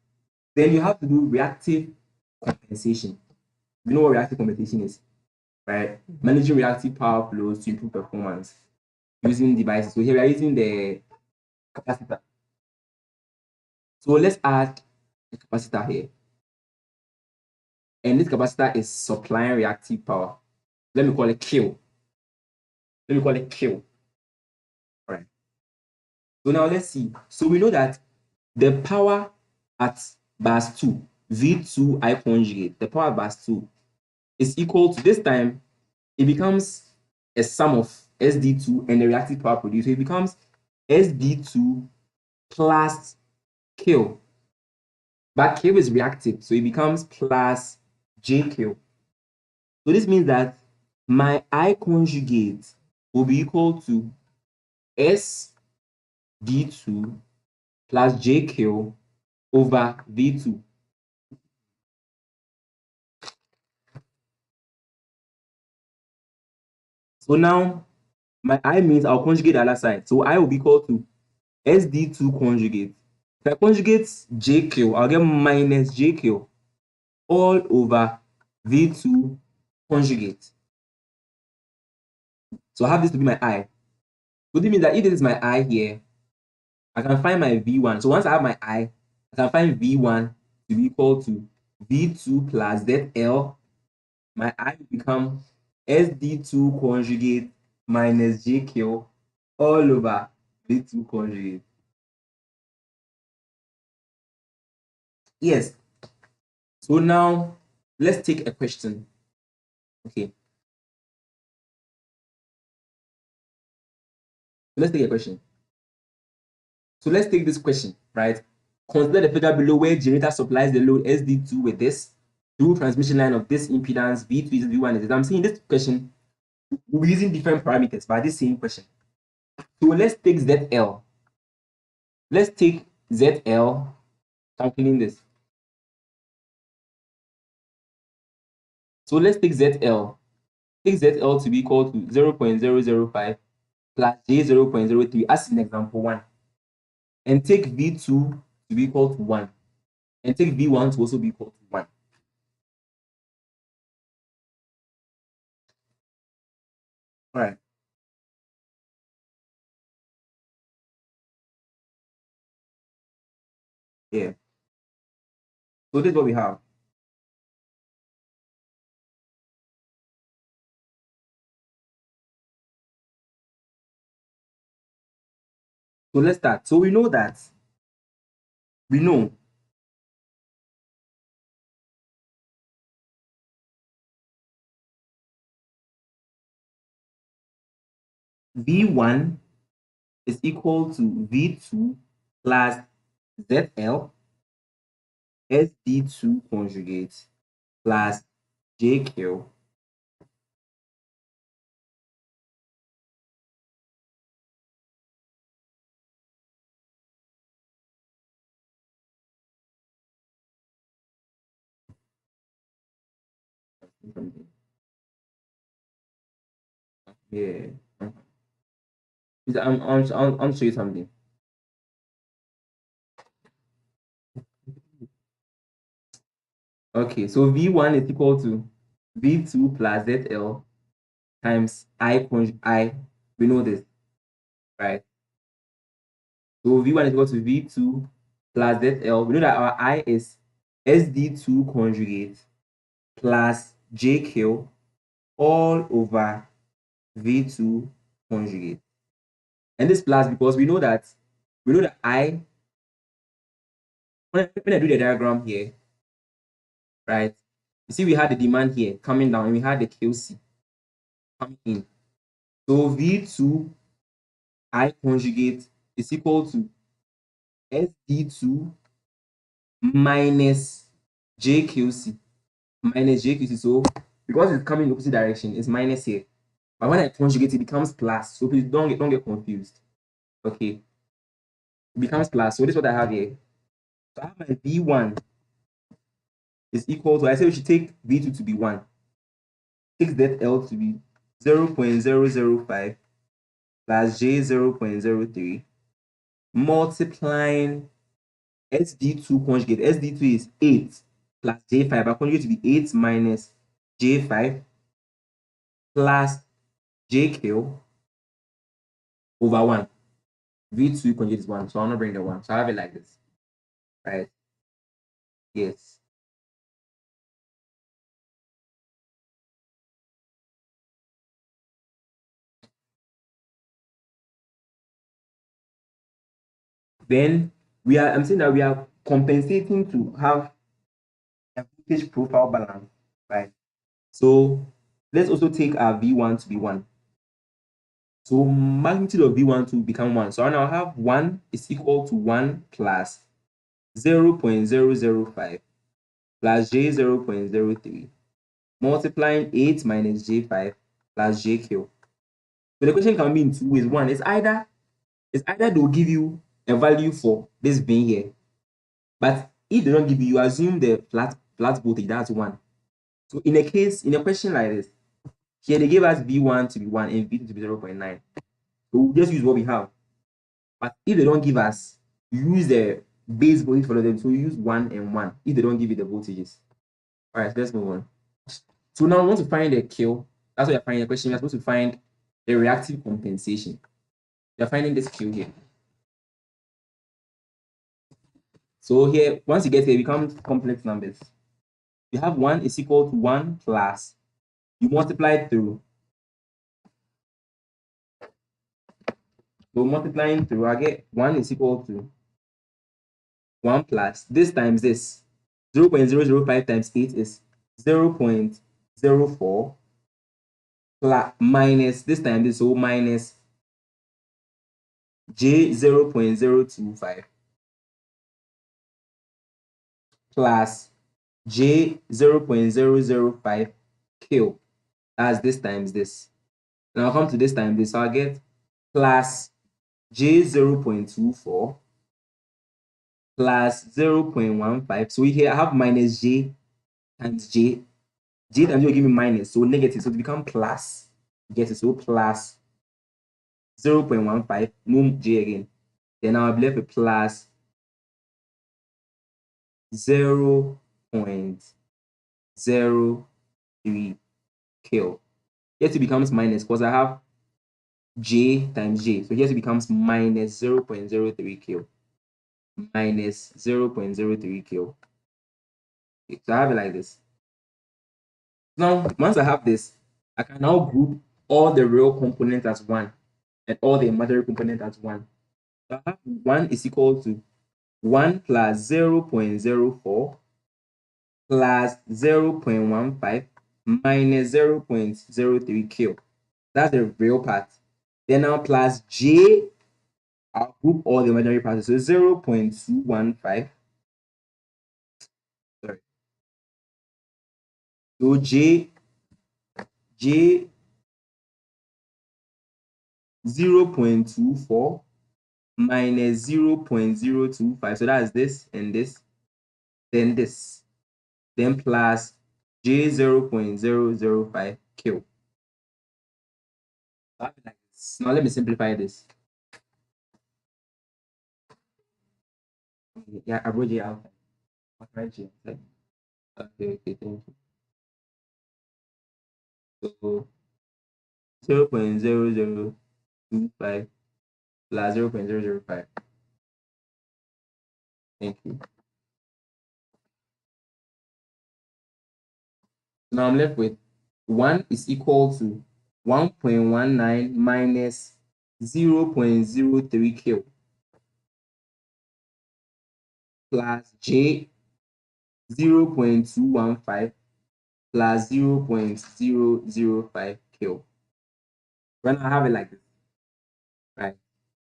Then you have to do reactive compensation. You know what reactive compensation is, right? Managing reactive power flows to improve performance using devices. So here we are using the capacitor. So let's add a capacitor here. And this capacitor is supplying reactive power. Let me call it Q. Let me call it Q. All right. So now let's see. So we know that the power at bus 2, V2 I conjugate, the power at bus 2 is equal to, this time, it becomes a sum of SD2 and the reactive power produced. So it becomes SD2 plus Q. But Q is reactive, so it becomes plus JQ. So this means that my I conjugate will be equal to SD2 plus JQ over V2. So now my I means I'll conjugate the other side. So I will be equal to SD2 conjugate. If I conjugate JQ, I'll get minus JQ all over V2 conjugate. So I have this to be my I. So this means that if this is my I here, I can find my V1. So once I have my I can find V1 to be equal to V2 plus ZL. My I will become SD2 conjugate minus JQ all over V2 conjugate. Yes. So now let's take a question. Okay. Let's take a question. So let's take this question, right? Consider the figure below where generator supplies the load SD2 with this through transmission line of this impedance V2 is V1 is this. I'm saying this question, we're using different parameters by this same question. So let's take ZL. Let's take ZL, calculating this. So let's take ZL. Take ZL to be equal to 0.005 plus J0.03 as in example 1. And take V2 to be equal to 1. And take V1 to also be equal to 1. All right. Yeah. So this is what we have. So let's start. So we know V1 is equal to V2 plus ZL SD2 conjugate plus JQ yeah. I'm show you something. Okay, so V1 is equal to V2 plus ZL times I conjugate I. We know this, right? So V1 is equal to V2 plus ZL. We know that our I is SD2 conjugate plus JQ all over V2 conjugate. And this plus because we know that I, when I do the diagram here, right? You see we had the demand here coming down and we had the QC coming in. So V2 I conjugate is equal to SD2 minus JQC. So because it's coming in the opposite direction, it's minus here. But when I conjugate, it becomes plus. So please don't get confused. Okay. It becomes plus. So this is what I have here. So I have my V1 is equal to, I say we should take V2 to be 1. Take that L to be 0.005 plus J 0.03 multiplying SD2 conjugate. SD2 is 8 plus J5. Our conjugate to be 8 minus J5 plus JQ over 1. V2 conjugate is 1. So I'll not bring the 1. So I have it like this. Right? Yes. Then I'm saying that we are compensating to have a voltage profile balance. Right? So let's also take our V1 to be 1. So magnitude of V1 to become 1. So now I have 1 is equal to 1 plus 0.005 plus J 0.03 multiplying 8 minus J5 plus JQ. So the question can be in two ways. One, it's either they'll give you a value for this being here, but if they don't give you, you assume the flat voltage, that's 1. So in a question like this, here they gave us V1 to be 1 and V2 to be 0.9. So we'll just use what we have. But if they don't give us, use the base voltage for them. So you use 1 and 1 if they don't give you the voltages. All right, let's move on. So now we want to find the Q. That's what you're finding the question. You're supposed to find the reactive compensation. You're finding this Q here. So here, once you get here, it becomes complex numbers. You have 1 is equal to 1 plus, you multiply it through. So multiplying through, I get 1 is equal to 1 plus, this times this. 0.005 times 8 is 0.04 plus minus this time this, so minus J 0.025 plus J 0.005 Q. That's this times this. Now I'll come to this time this, so I'll get plus J 0.24 plus 0.15. So here I have minus J times J. J times J will give me minus, so negative. So it become plus. Get it? So plus 0.15, no J again. Then I'll be left with plus 0.03 Q. Here it becomes minus because I have J times J. So here it becomes minus 0.03 Q. Minus 0.03 Q. Okay, so I have it like this. Now, once I have this, I can now group all the real components as 1 and all the imaginary components as 1. So I have 1 is equal to 1 plus 0.04 plus 0.15 minus 0.03 Q. That's the real part. Then now plus J, I'll group all the imaginary parts. So 0.215 So J 0.24 minus 0.025. So that's this and this, then this, then plus J 0.005 Q. Like this. Now let me simplify this. Yeah, I wrote it out. Okay, okay, thank you. So 0.0025 plus 0.005. Thank you. Now I'm left with 1 is equal to 1.19 minus 0.03 Q plus J 0.215 plus 0.005 Q. When I have it like this, right?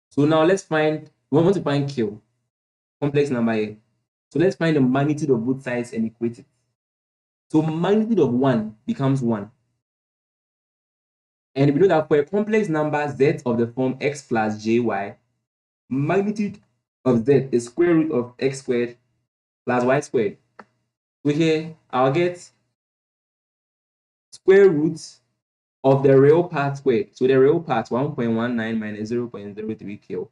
So now let's find, we want to find Q, complex number here. So let's find the magnitude of both sides and equate it. So magnitude of 1 becomes 1. And we know that for a complex number z of the form x plus jy, magnitude of z is square root of x squared plus y squared. So here I'll get square root of the real part squared. So the real part 1.19 minus 0.03 Q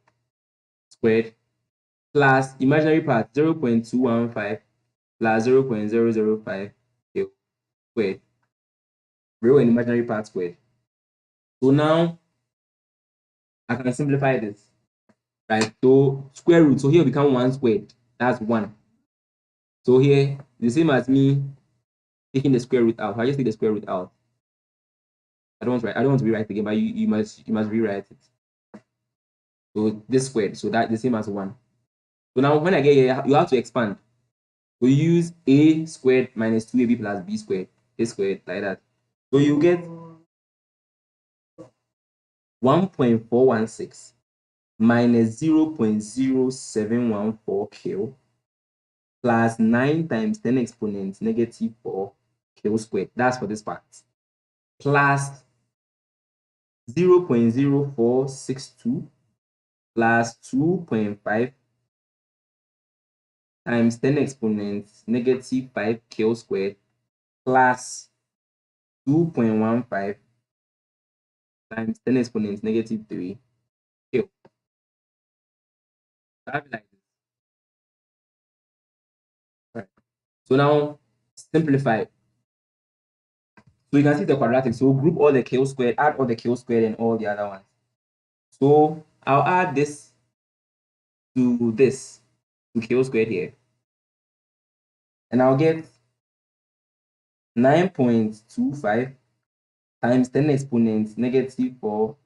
squared plus imaginary part 0.215 plus 0.005 Q squared. Real and imaginary part squared. So now I can simplify this. Right? So square root. So here become 1 squared. That's 1. So here the same as me taking the square root out. I just take the square root out. I don't want to rewrite again, but you must rewrite it. So this squared. So that the same as 1. So now when I get here, you have to expand. So use a squared minus 2ab plus b squared. A squared like that. So you get 1.416 minus 0.0714 Q plus 9 times 10 exponent negative 4 Q squared. That's for this part. Plus 0.0462 plus 2.5 times 10 exponent negative 5 Q squared plus 2.15 times 10 exponent negative 3 Q. Like this. Right. So now simplify. So you can see the quadratic. So group all the Q squared, add all the Q squared and all the other ones. So I'll add this to Q squared here. And I'll get 9.25 times 10 exponent negative 4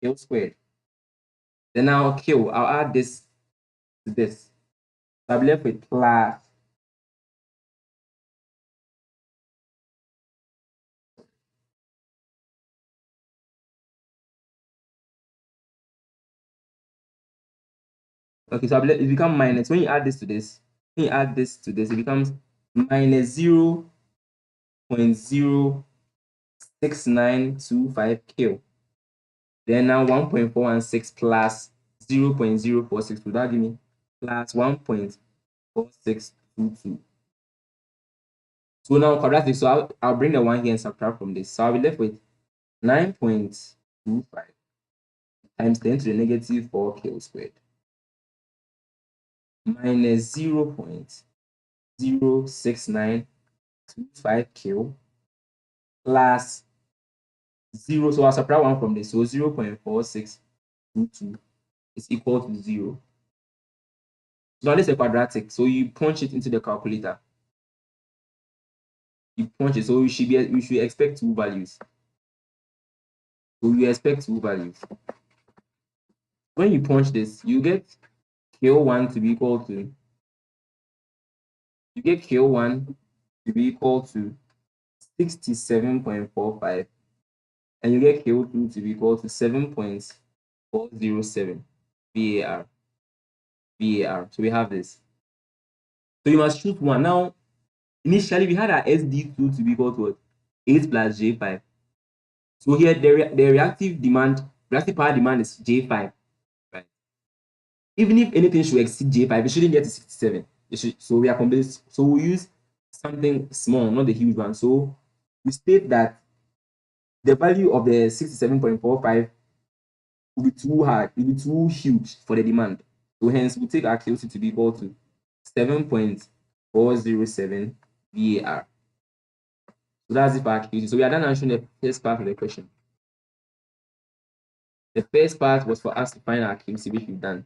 Q squared. Then I'll add this to this. So I'll be left with plus okay, so it becomes minus. When you add this to this, it becomes minus 0.06925 Q. Then now 1.416 plus 0.0462. That give me plus 1.4622. So now quadratic. So I'll bring the 1 here and subtract from this. So I'll be left with 9.25 times 10 to the negative 4 Q squared minus 0.06925 Q plus 0. So I'll subtract 1 from this. So 0.4622 is equal to 0. So now this is a quadratic. So you punch it into the calculator. You punch it. So we should expect 2 values. So you expect 2 values. When you punch this, you get Q1 to be equal to 67.45, and you get Q2 to be equal to 7.407 VAR. So we have this. So you must choose one. Now Initially, we had our SD2 to be equal to what? 8 plus J5. So here, the reactive power demand is J5, right? Even if anything should exceed J5, it shouldn't get to 67. So we are complete. So we use something small, not the huge one. So we state that the value of the 67.45 will be too hard, it will be too huge for the demand. So hence, we take our QC to be equal to 7.407 VAR. So that's it for our QC. So we are done answering the first part of the question. The first part was for us to find our QC, which we've done.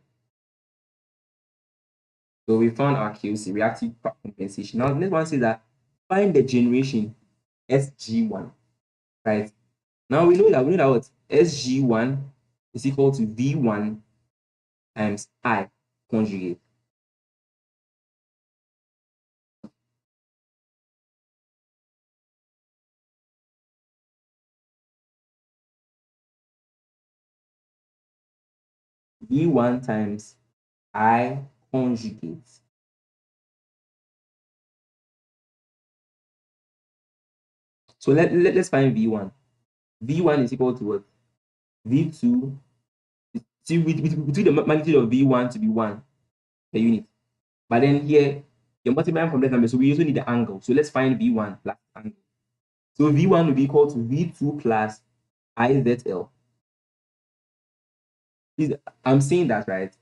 So we found our QC, reactive compensation. Now the next one says that find the generation SG1, right? Now we know that what SG1 is equal to V1 times I conjugate. V1 times I conjugate. So let's find V1. V1 is equal to what? V2. See, we took the magnitude of V1 to be 1 per unit. But then here, you're multiplying from that number, so we also need the angle. So let's find V1 plus angle. So V1 will be equal to V2 plus IZL. I'm saying that, right?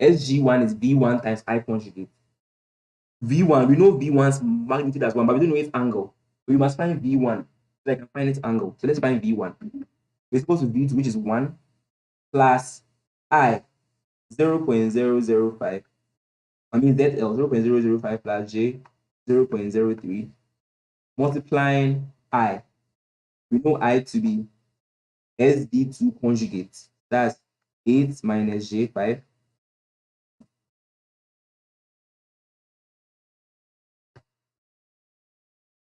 SG1 is V1 times I conjugate. V1, we know V1's magnitude as 1, but we don't know its angle. So we must find V1 so I can find its angle. So let's find V1. We're supposed to V2, which is 1, plus I, 0.005. I mean ZL, 0.005 plus J, 0.03, multiplying I. We know I to be SD2 conjugate. That's 8 minus J5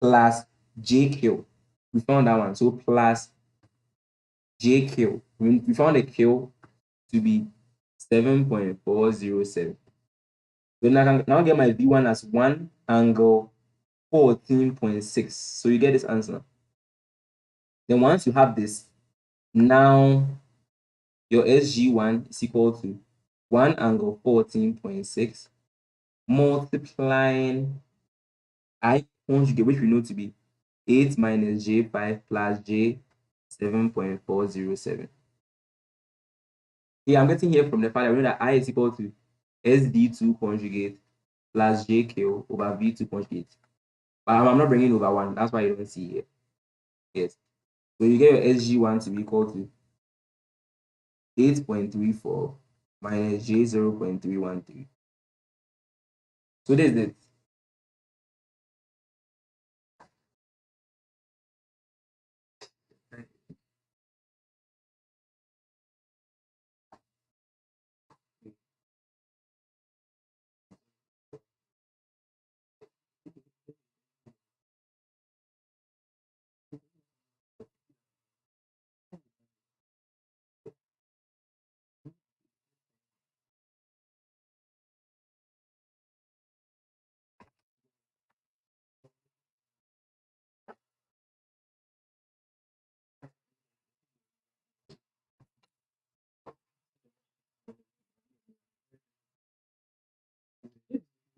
plus JQ. We found that one. So plus JQ. We found the Q to be 7.407. Then I can now get my V1 as 1 angle 14.6. So you get this answer. Then once you have this, now your SG1 is equal to 1 angle 14.6 multiplying I conjugate, which we know to be 8 minus J5 plus J 7.407. Yeah, I'm getting here from the fact that we know that I is equal to SD2 conjugate plus JQ over V2 conjugate. But I'm not bringing over 1. That's why you don't see here. Yes. So you get your SG1 to be equal to 8.34 minus J 0.313. So this is it.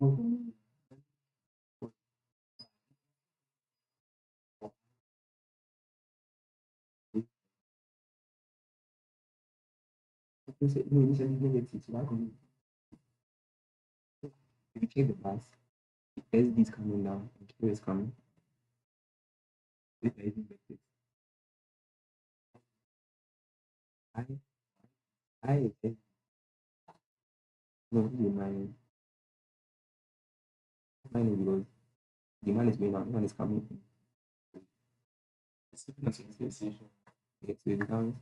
If you check the past, SD is coming down, and Q is coming. This is vectors. I, I is S. No, this is mine. Mine is because demand is going down, one is coming. It's different association. Okay, so it becomes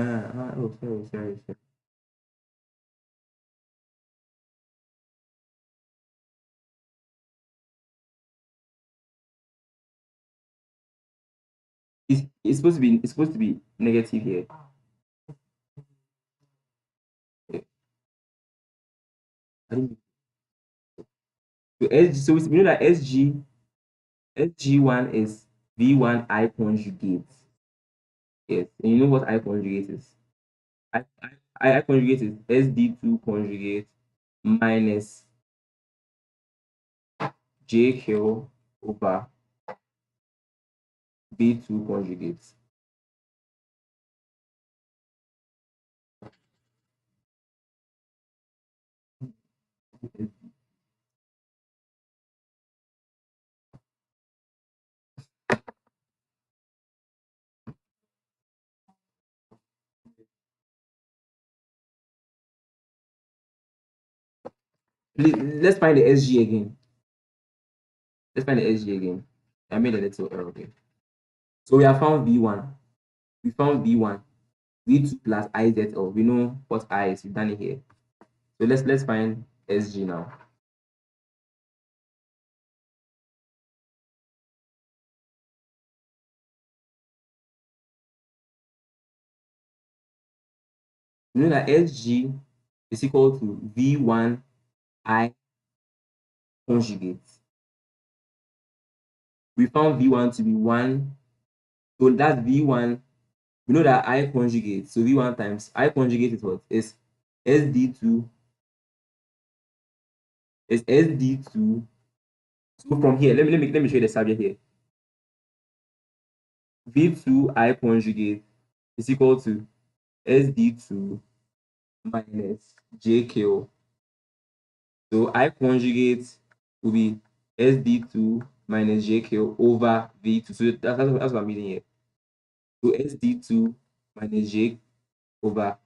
Oh, sorry. It's supposed to be negative here. Yeah. I think so we know that SG1 is V1 I conjugate. Yes, and you know what I conjugate is? I conjugate is SD2 conjugate minus JQ over B2 conjugate. Let's find the SG again. Let's find the SG again. I made a little error here. So we have found V1. We found V1. V2 plus IZL. We know what I is. We've done it here. So let's find SG now. We know that SG is equal to V1 I conjugate. We found V1 to be 1. So that's V1. We know that I conjugate. So V1 times I conjugate is what? Is SD2. Is SD2. So from here, let me show you the subject here. V2 I conjugate is equal to SD2 minus JK. So I conjugate will be SD2 minus JK over V2. So that's what I'm reading here. So SD2 minus J over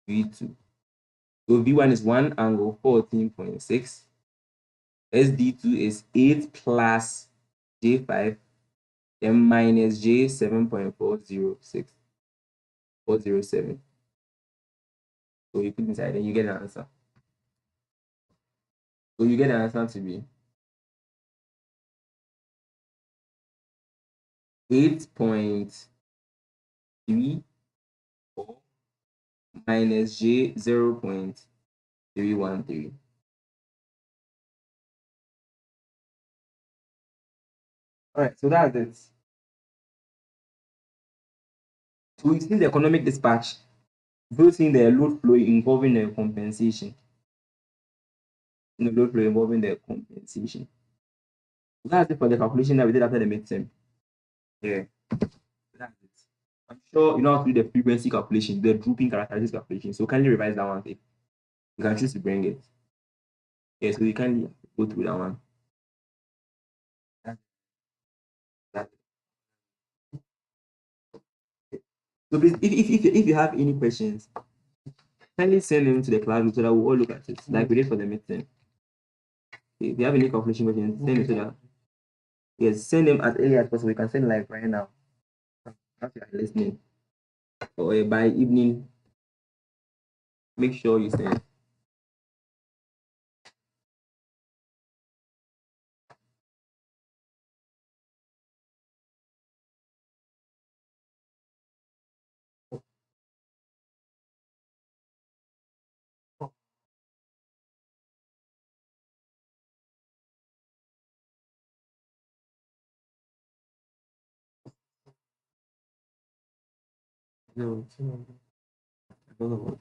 V2. So V1 is 1 angle 14.6. SD2 is 8 plus J5 then minus J 7.406 407. So you put inside, then you get an answer. So you get an answer to be 8.34 minus J 0.313. All right, so that's it. So we've seen the economic dispatch, we've seen the load flow involving the compensation. The load flow involving the compensation. So that's it for the calculation that we did after the midterm. Yeah, that's it. I'm sure you know how to do the frequency calculation, the drooping characteristics calculation. So kindly revise that one. You can choose to bring it. Yeah, so you kindly go through that one. That's it. So please, if you have any questions, kindly send them to the class so that we'll all look at it, like we did for the midterm. If you have any calculation questions, send it to that. Yes, send them as early as possible. You can send live right now. After you're listening. Or by evening, make sure you send. No, I don't know.